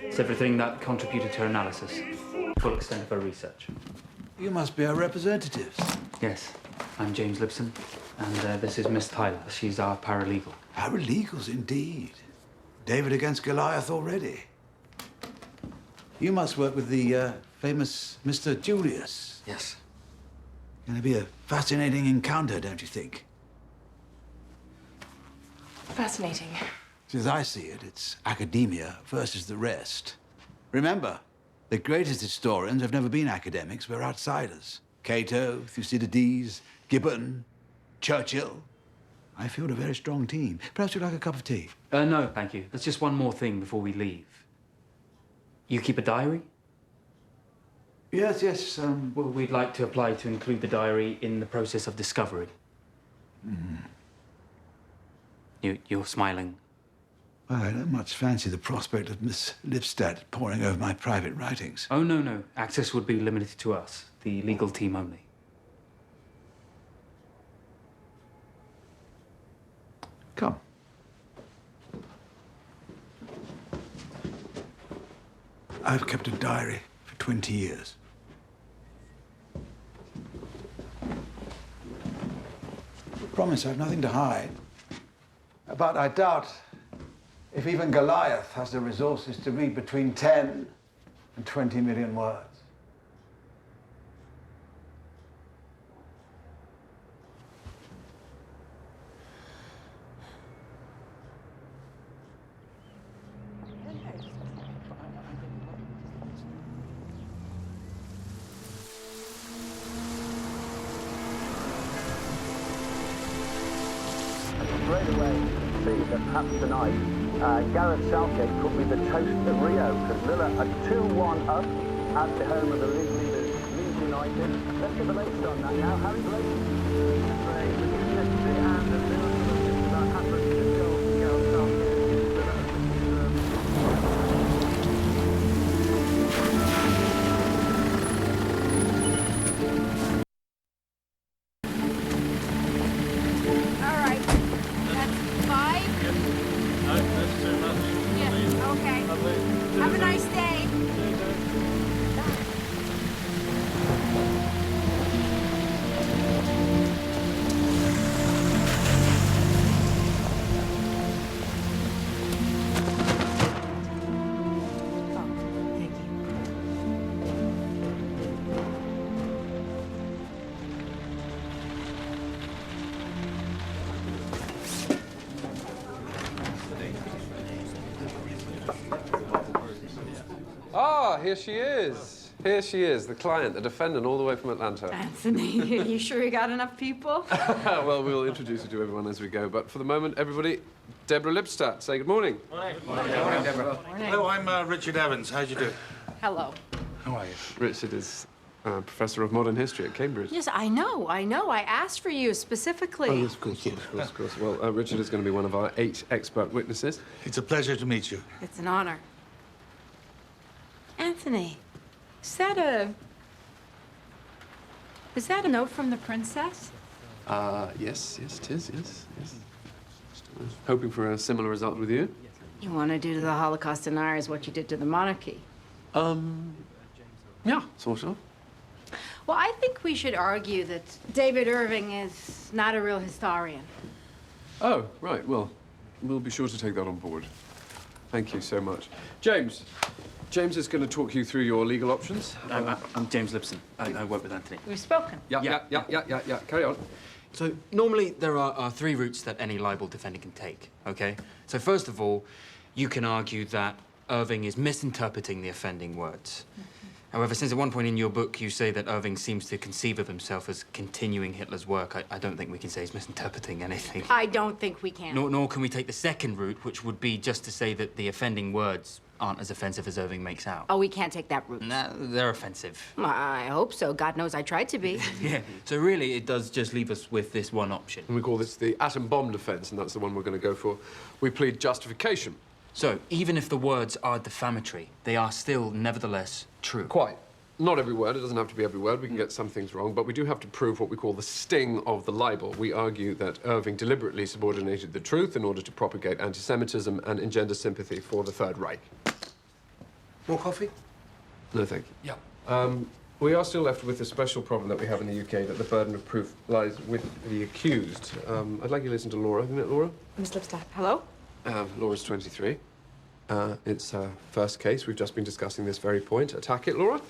It's everything that contributed to her analysis. Full extent of her research. You must be our representatives. Yes. I'm James Lipson, and this is Miss Tyler. She's our paralegal. Paralegals, indeed. David against Goliath already. You must work with the famous Mr. Julius. Yes. Gonna be a fascinating encounter, don't you think? Fascinating. As I see it, it's academia versus the rest. Remember, the greatest historians have never been academics, we're outsiders. Cato, Thucydides, Gibbon, Churchill. I feel a very strong team. Perhaps you'd like a cup of tea? No, thank you. There's just one more thing before we leave. You keep a diary? Yes, yes. Well, we'd like to apply to include the diary in the process of discovery. You're smiling. Well, I don't much fancy the prospect of Miss Lipstadt poring over my private writings. Oh, no. Access would be limited to us, the legal team only. Come. I've kept a diary for 20 years. Promise I've nothing to hide. But I doubt if even Goliath has the resources to read between 10 and 20 million words. perhaps tonight, Gareth Southgate could be the toast of Rio, because Villa are 2-1 up at the home of the league leaders, Leeds United. Let's get the latest on that now. Harry Blake. And the Villa happens to go for Gareth Southgate. Have a nice day. Ah, here she is. Here she is, the client, the defendant, all the way from Atlanta. Anthony, are you sure you got enough people? Well, we'll introduce you to everyone as we go, but for the moment, everybody, Deborah Lipstadt, say good morning. Morning, Deborah. Hello, I'm Richard Evans. How'd you do? Hello. How are you? Richard is Professor of Modern History at Cambridge. Yes, I know. I asked for you specifically. Oh, yes, of course, of course. Well, Richard is going to be one of our 8 expert witnesses. It's a pleasure to meet you. It's an honor. Anthony, is that a note from the princess? Yes, it is, yes. Hoping for a similar result with you. You want to do to the Holocaust deniers what you did to the monarchy? Yeah, sort of. Well, I think we should argue that David Irving is not a real historian. Oh, right, well, we'll be sure to take that on board. Thank you so much. James is going to talk you through your legal options. I'm James Lipson. I work with Anthony. We've spoken. Yeah. Carry on. So normally there are 3 routes that any libel defendant can take, okay? So first of all, you can argue that Irving is misinterpreting the offending words. However, since at one point in your book you say that Irving seems to conceive of himself as continuing Hitler's work, I don't think we can say he's misinterpreting anything. I don't think we can. Nor can we take the second route, which would be just to say that the offending words aren't as offensive as Irving makes out. Oh, we can't take that route. No, they're offensive. I hope so. God knows I tried to be. Yeah, so really it does just leave us with this one option. And we call this the atom bomb defense, and that's the one we're going to go for. We plead justification. So, even if the words are defamatory, they are still, nevertheless, true. Quite. Not every word. It doesn't have to be every word. We can get some things wrong, but we do have to prove what we call the sting of the libel. We argue that Irving deliberately subordinated the truth in order to propagate anti-Semitism and engender sympathy for the Third Reich. More coffee? No, thank you. Yeah. We are still left with the special problem that we have in the UK, that the burden of proof lies with the accused. I'd like you to listen to Laura. Have you met Laura? Miss Lipstadt. Hello? Laura's 23. It's her first case. We've just been discussing this very point. Attack it, Laura.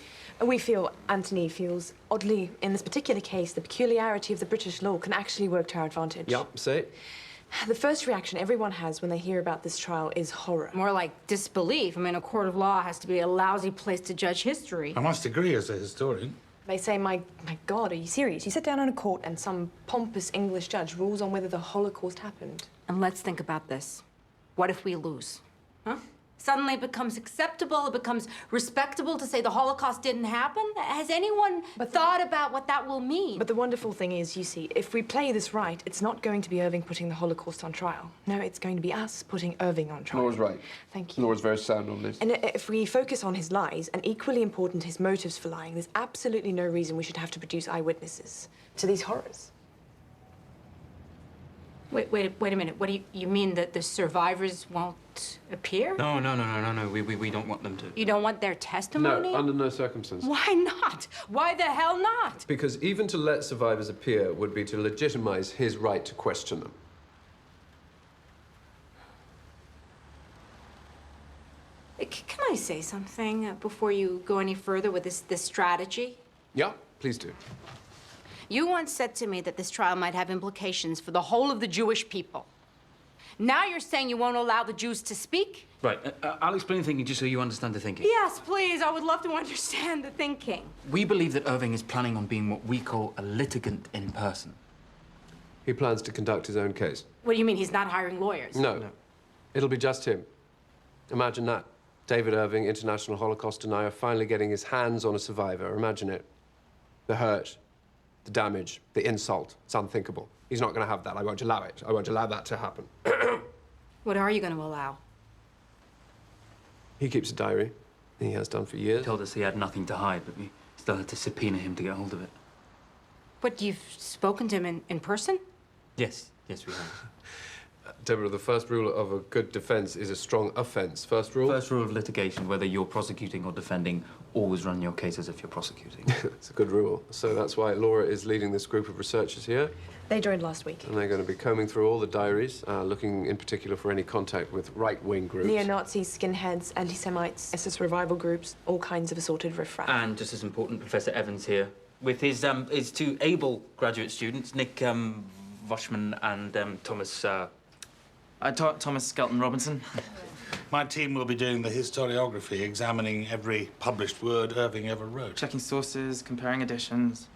We feel Anthony feels, oddly, in this particular case, the peculiarity of the British law can actually work to our advantage. Yeah, say it. The first reaction everyone has when they hear about this trial is horror. More like disbelief. I mean, a court of law has to be a lousy place to judge history. I must agree as a historian. They say, my God, are you serious? You sit down in a court and some pompous English judge rules on whether the Holocaust happened. And let's think about this. What if we lose? Huh? Suddenly it becomes acceptable, it becomes respectable to say the Holocaust didn't happen? Has anyone thought about what that will mean? But the wonderful thing is, you see, if we play this right, it's not going to be Irving putting the Holocaust on trial. No, it's going to be us putting Irving on trial. Laura's right. Thank you. Laura's very sound on this. And if we focus on his lies, and equally important his motives for lying, there's absolutely no reason we should have to produce eyewitnesses to these horrors. Wait a minute. What do you mean that the survivors won't appear? No. We don't want them to. You don't want their testimony? No, under no circumstances. Why not? Why the hell not? Because even to let survivors appear would be to legitimize his right to question them. Can I say something before you go any further with this strategy? Yeah, please do. You once said to me that this trial might have implications for the whole of the Jewish people. Now you're saying you won't allow the Jews to speak? Right, I'll explain the thinking just so you understand the thinking. Yes, please. I would love to understand the thinking. We believe that Irving is planning on being what we call a litigant in person. He plans to conduct his own case. What do you mean he's not hiring lawyers? No. It'll be just him. Imagine that. David Irving, international Holocaust denier, finally getting his hands on a survivor. Imagine it. The hurt, the damage, the insult. It's unthinkable. He's not going to have that. I won't allow it. I won't allow that to happen. What are you going to allow? He keeps a diary. He has done for years. He told us he had nothing to hide, but we still had to subpoena him to get hold of it. What, you've spoken to him in person? Yes, we have. Deborah, the first rule of a good defense is a strong offense. First rule? First rule of litigation, whether you're prosecuting or defending, always run your case as if you're prosecuting. It's a good rule. So that's why Laura is leading this group of researchers here. They joined last week. And they're going to be combing through all the diaries, looking in particular for any contact with right-wing groups. Neo-Nazis, skinheads, anti-Semites, SS revival groups, all kinds of assorted riffraff. And just as important, Professor Evans here, with his two able graduate students, Nick Voshman and Thomas... Thomas Skelton Robinson. My team will be doing the historiography, examining every published word Irving ever wrote. Checking sources, comparing editions.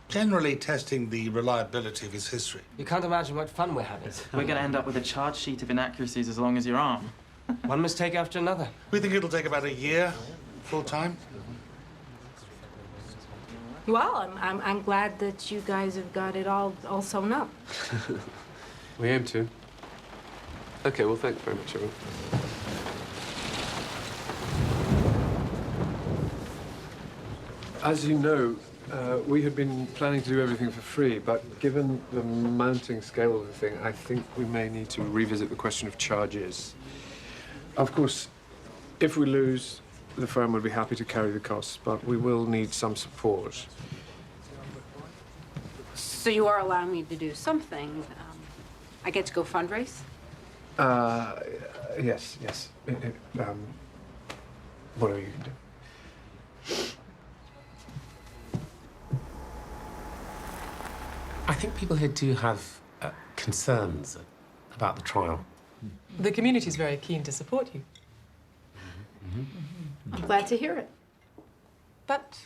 Generally testing the reliability of his history. You can't imagine what fun we're having. We're going to end up with a charge sheet of inaccuracies as long as your arm. One mistake after another. We think it'll take about a year, full time. Well, I'm glad that you guys have got it all sewn up. We aim to. Okay, well, thanks very much, everyone. As you know, we had been planning to do everything for free, but given the mounting scale of the thing, I think we may need to revisit the question of charges. Of course, if we lose, the firm would be happy to carry the costs, but we will need some support. So you are allowing me to do something. I get to go fundraise? Yes. Whatever you can do. I think people here do have concerns about the trial. The community is very keen to support you. I'm glad to hear it. But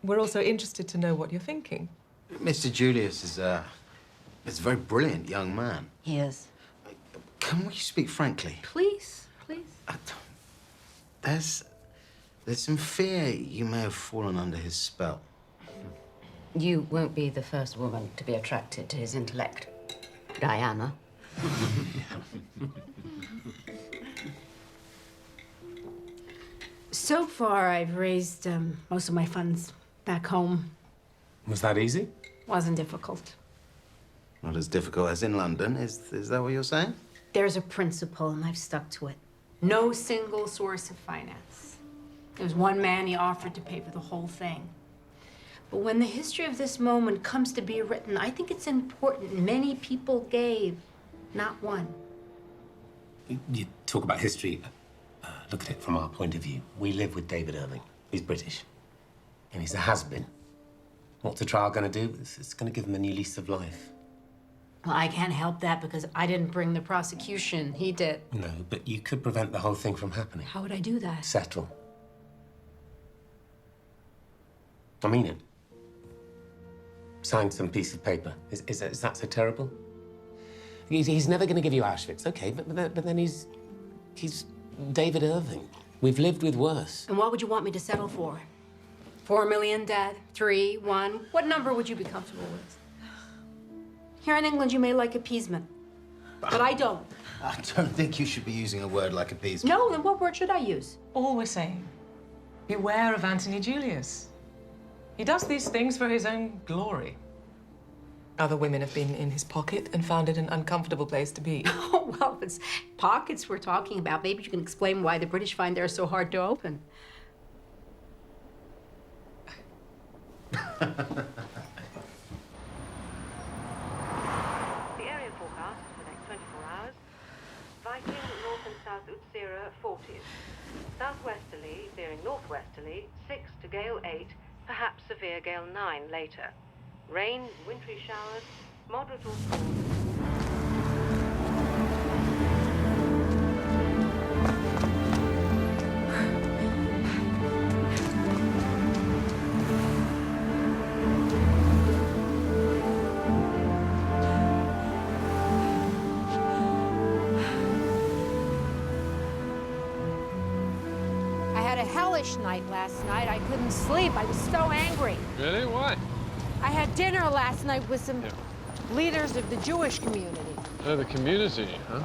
we're also interested to know what you're thinking. Mr. Julius is a very brilliant young man. He is. Can we speak frankly? Please. There's some fear you may have fallen under his spell. You won't be the first woman to be attracted to his intellect. Diana. So far, I've raised most of my funds back home. Was that easy? Wasn't difficult. Not as difficult as in London, is that what you're saying? There's a principle, and I've stuck to it. No single source of finance. There's one man, he offered to pay for the whole thing. But when the history of this moment comes to be written, I think it's important. Many people gave, not one. You talk about history. Look at it from our point of view. We live with David Irving. He's British. And he's a has-been. What's the trial going to do? It's going to give him a new lease of life. Well, I can't help that because I didn't bring the prosecution. He did. No, but you could prevent the whole thing from happening. How would I do that? Settle. I mean it. Sign some piece of paper. Is that so terrible? He's never going to give you Auschwitz, okay, but then he's David Irving. We've lived with worse. And what would you want me to settle for? 4 million, Dad? 3, 1? What number would you be comfortable with? Here in England, you may like appeasement, but I don't. I don't think you should be using a word like appeasement. No, then what word should I use? All we're saying, beware of Anthony Julius. He does these things for his own glory. Other women have been in his pocket and found it an uncomfortable place to be. Oh, well, if it's pockets we're talking about, maybe you can explain why the British find theirs so hard to open. The area forecast for the next 24 hours. Viking, north and south Utsira, 40s. Southwesterly, veering northwesterly, 6 to gale 8, perhaps severe gale 9 later. Rain, wintry showers, moderate or cool. had a hellish night last night. I couldn't sleep. I was so angry. Really? Why? I had dinner last night with some leaders of the Jewish community. Oh, the community, huh?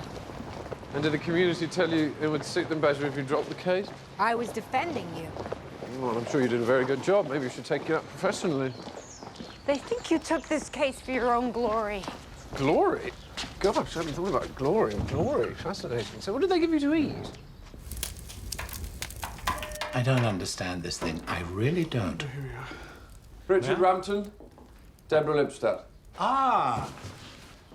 And did the community tell you it would suit them better if you dropped the case? I was defending you. Well, I'm sure you did a very good job. Maybe you should take it up professionally. They think you took this case for your own glory. Glory? Gosh, I haven't thought about glory. Glory, fascinating. So what did they give you to eat? I don't understand this thing. I really don't. Here we are. Richard Rampton, Deborah Lipstadt. Ah,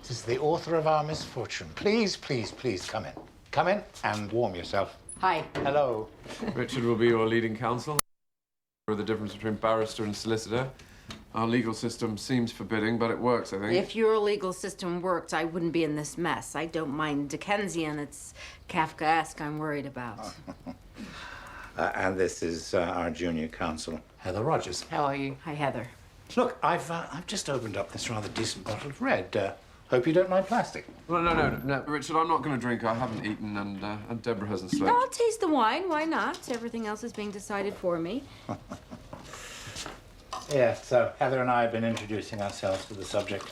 this is the author of our misfortune. Please, please, please come in. Come in and warm yourself. Hi. Hello. Richard will be your leading counsel. The difference between barrister and solicitor. Our legal system seems forbidding, but it works, I think. If your legal system worked, I wouldn't be in this mess. I don't mind Dickensian. It's Kafkaesque I'm worried about. And this is our junior counsel, Heather Rogers. How are you? Hi, Heather. Look, I've just opened up this rather decent bottle of red. Hope you don't mind plastic. Well, no, Richard, I'm not going to drink. I haven't eaten, and Deborah hasn't slept. No, I'll taste the wine. Why not? Everything else is being decided for me. Yes, so Heather and I have been introducing ourselves to the subject.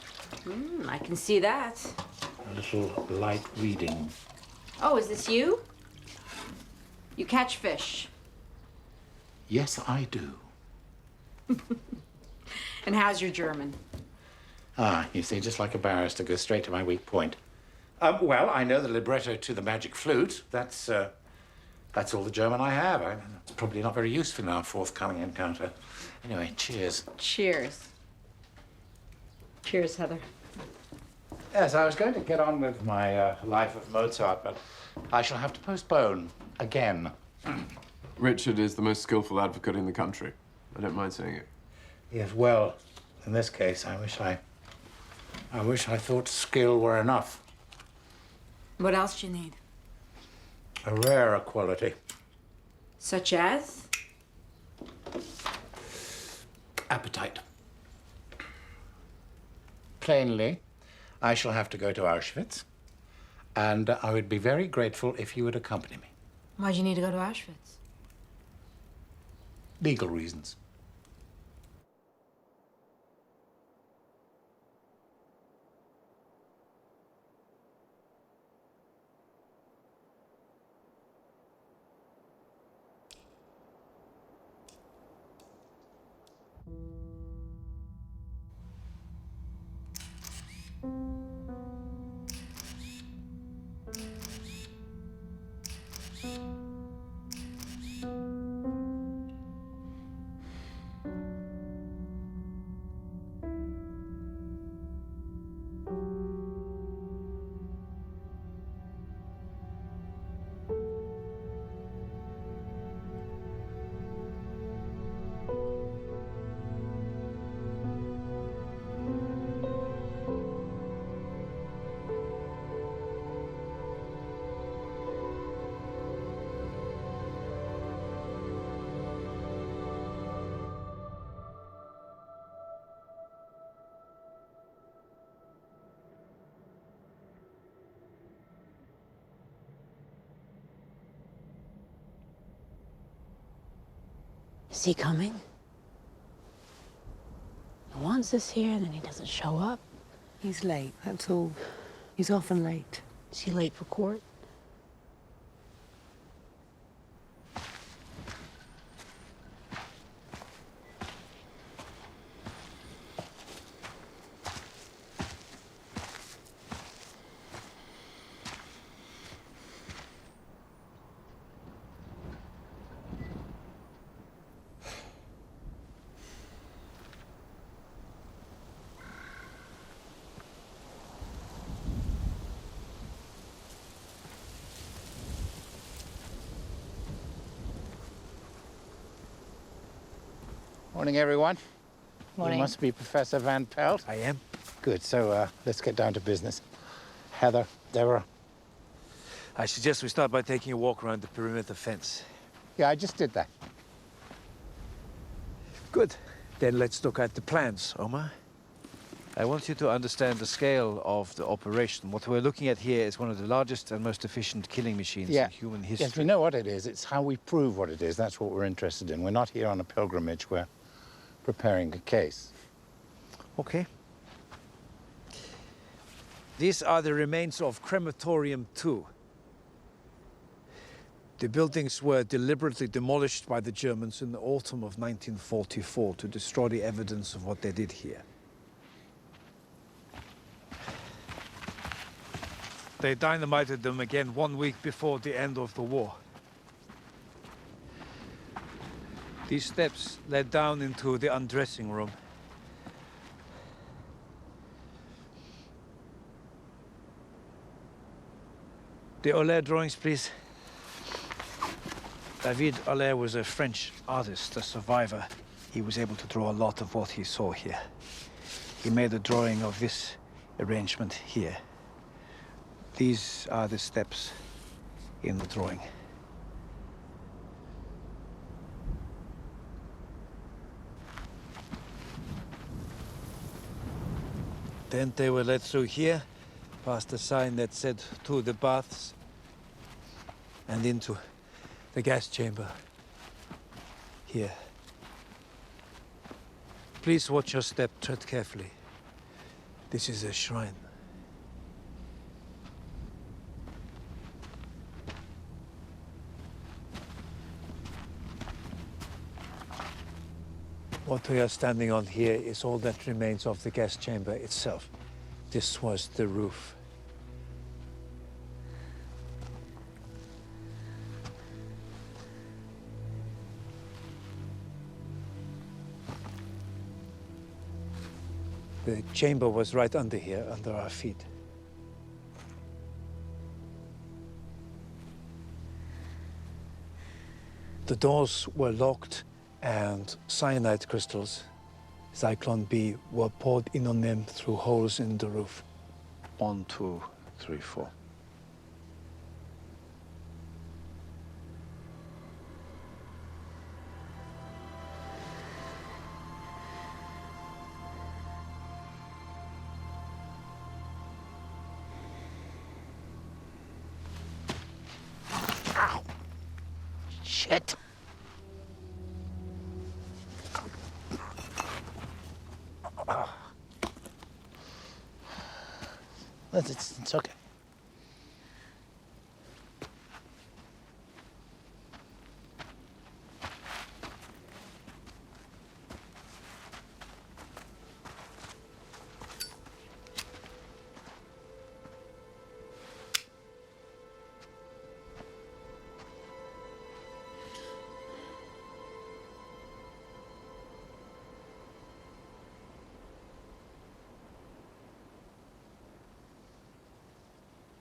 I can see that. A little light reading. Oh, is this you? You catch fish. Yes, I do. And how's your German? Ah, you see, just like a barrister, goes straight to my weak point. Well, I know the libretto to The Magic Flute. That's all the German I have. It's probably not very useful in our forthcoming encounter. Anyway, cheers. Cheers. Cheers, Heather. Yes, I was going to get on with my Life of Mozart, but I shall have to postpone again. Richard is the most skillful advocate in the country. I don't mind saying it. Yes, well, in this case, I wish I thought skill were enough. What else do you need? A rarer quality. Such as? Appetite. Plainly, I shall have to go to Auschwitz, and I would be very grateful if you would accompany me. Why'd you need to go to Auschwitz? Legal reasons. Is he coming? He wants us here, and then he doesn't show up. He's late, that's all. He's often late. Is he late for court? Morning, everyone. Morning. You must be Professor Van Pelt. I am. Good, so let's get down to business. Heather, Deborah. I suggest we start by taking a walk around the perimeter fence. Yeah, I just did that. Good. Then let's look at the plans, Omar. I want you to understand the scale of the operation. What we're looking at here is one of the largest and most efficient killing machines in human history. Yes, we know what it is. It's how we prove what it is. That's what we're interested in. We're not here on a pilgrimage. We're preparing a case. Okay. These are the remains of Crematorium 2. The buildings were deliberately demolished by the Germans in the autumn of 1944 to destroy the evidence of what they did here. They dynamited them again 1 week before the end of the war. These steps led down into the undressing room. The Aulet drawings, please. David Aulet was a French artist, a survivor. He was able to draw a lot of what he saw here. He made a drawing of this arrangement here. These are the steps in the drawing. Then they were led through here, past a sign that said to the baths, and into the gas chamber here. Please watch your step, tread carefully. This is a shrine. What we are standing on here is all that remains of the gas chamber itself. This was the roof. The chamber was right under here, under our feet. The doors were locked and cyanide crystals, Zyklon B, were poured in on them through holes in the roof. 1, 2, 3, 4. Ow! Shit! It's okay.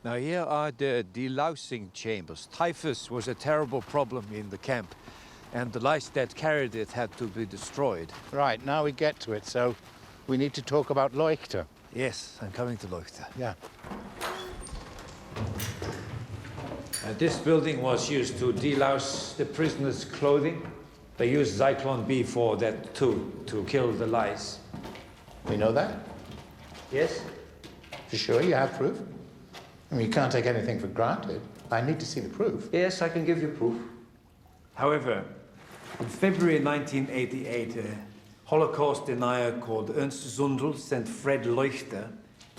Now here are the delousing chambers. Typhus was a terrible problem in the camp, and the lice that carried it had to be destroyed. Right, now we get to it, so we need to talk about Leuchter. Yes, I'm coming to Leuchter. Yeah. This building was used to delouse the prisoners' clothing. They used Zyklon B for that too, to kill the lice. We know that? Yes? For sure, you have proof? I mean, you can't take anything for granted. I need to see the proof. Yes, I can give you proof. However, in February 1988, a Holocaust denier called Ernst Zundel sent Fred Leuchter,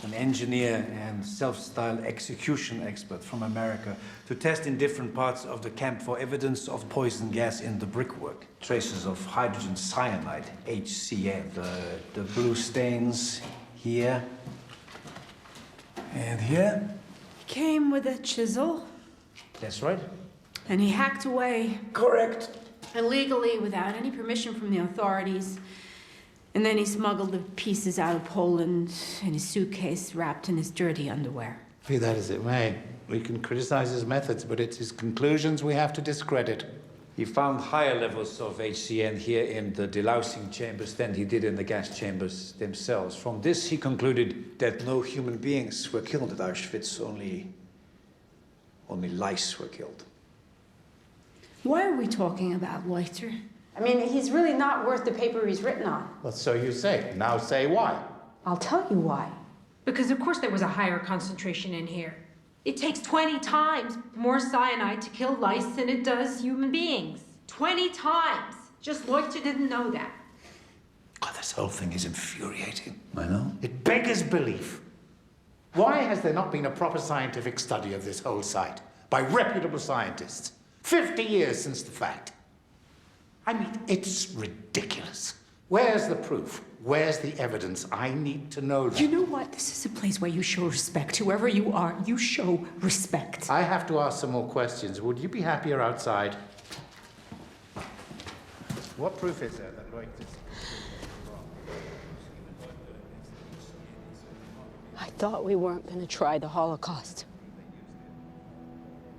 an engineer and self-styled execution expert from America, to test in different parts of the camp for evidence of poison gas in the brickwork. Traces of hydrogen cyanide, HCN. The blue stains here and here. Came with a chisel. That's right. And he hacked away. Correct. Illegally, without any permission from the authorities. And then he smuggled the pieces out of Poland in his suitcase, wrapped in his dirty underwear. Be that as it may, we can criticize his methods, but it's his conclusions we have to discredit. He found higher levels of HCN here in the delousing chambers than he did in the gas chambers themselves. From this, he concluded that no human beings were killed at Auschwitz, only lice were killed. Why are we talking about Leuchter? I mean, he's really not worth the paper he's written on. Well, so you say. Now say why. I'll tell you why. Because of course there was a higher concentration in here. It takes 20 times more cyanide to kill lice than it does human beings. 20 times! Just Leuchter didn't know that. Oh, this whole thing is infuriating. I know. It beggars belief. Why has there not been a proper scientific study of this whole site by reputable scientists? 50 years since the fact. I mean, it's ridiculous. Where's the proof? Where's the evidence? I need to know that. You know what? This is a place where you show respect. Whoever you are, you show respect. I have to ask some more questions. Would you be happier outside? What proof is there that Leuchter's... I thought we weren't going to try the Holocaust.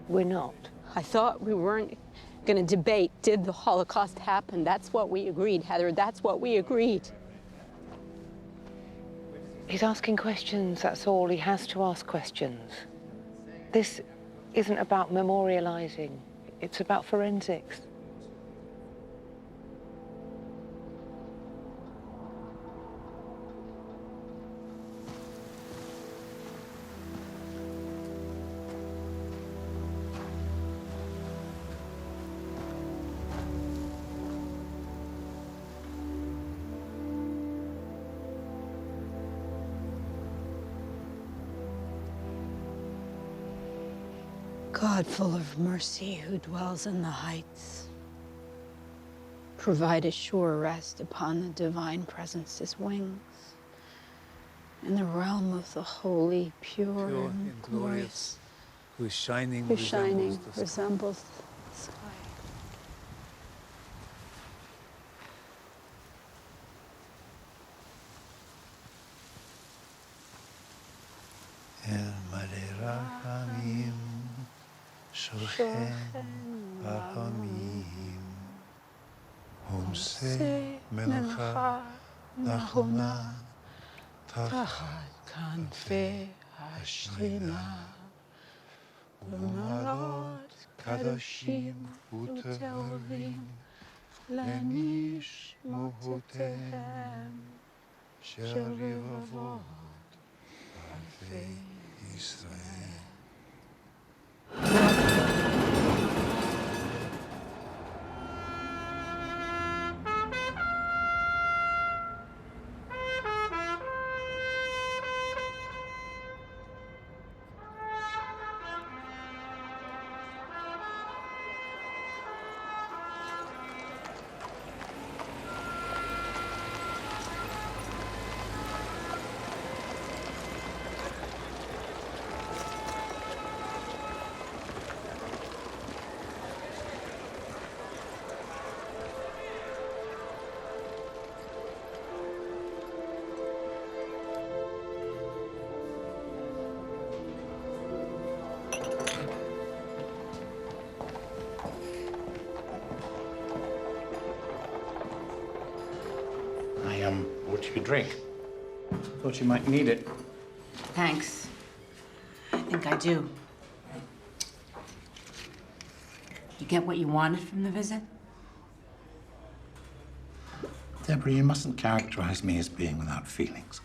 We're not. I thought we weren't going to debate, did the Holocaust happen? That's what we agreed, Heather. That's what we agreed. He's asking questions, that's all. He has to ask questions. This isn't about memorializing. It's about forensics. God full of mercy, who dwells in the heights, provide a sure rest upon the divine presence's wings, in the realm of the holy, pure and glorious, whose shining resembles the sky. El Malei Shochem Rahamim Homse Melcha Nachona Tachat Kanfei Hashchina Umalot Kadoshim Uteorim Lenish Mohotem Sherivavot Alfei Israel. What do you drink? Thought you might need it. Thanks. I think I do. You get what you wanted from the visit? Deborah, you mustn't characterize me as being without feelings.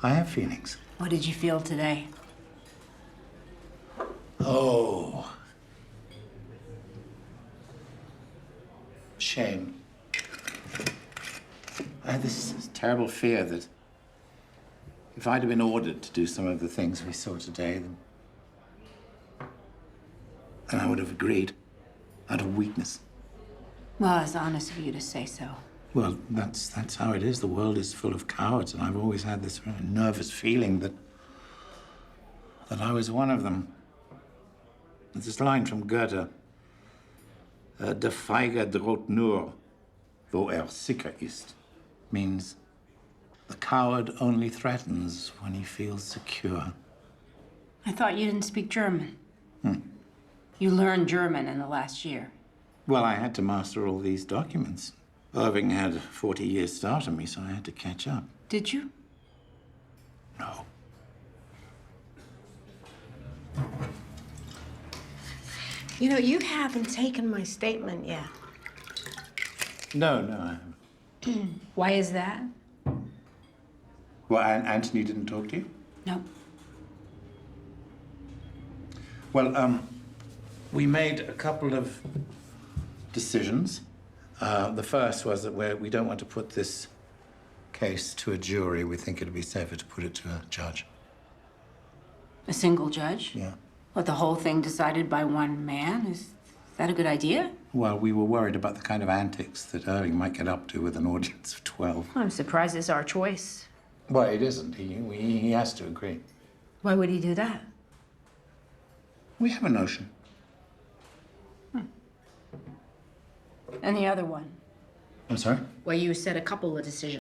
I have feelings. What did you feel today? Oh. Shame. I had this terrible fear that if I'd have been ordered to do some of the things we saw today, then I would have agreed out of weakness. Well, it's honest of you to say so. Well, that's how it is. The world is full of cowards, and I've always had this really nervous feeling that I was one of them. There's this line from Goethe, Der Feige droht nur, wo sicher ist, means the coward only threatens when he feels secure. I thought you didn't speak German. You learned German in the last year. Well, I had to master all these documents. Irving had 40 years start on me, so I had to catch up. Did you? No. You know, you haven't taken my statement yet. No, I haven't. Why is that? Well, Anthony didn't talk to you? No. Well, we made a couple of decisions. The first was that we don't want to put this case to a jury. We think it'd be safer to put it to a judge. A single judge? Yeah. What, the whole thing decided by one man? Is that a good idea? Well, we were worried about the kind of antics that Irving might get up to with an audience of 12. I'm surprised it's our choice. Well, it isn't. He has to agree. Why would he do that? We have a notion. And the other one? I'm sorry? Well, you said a couple of decisions.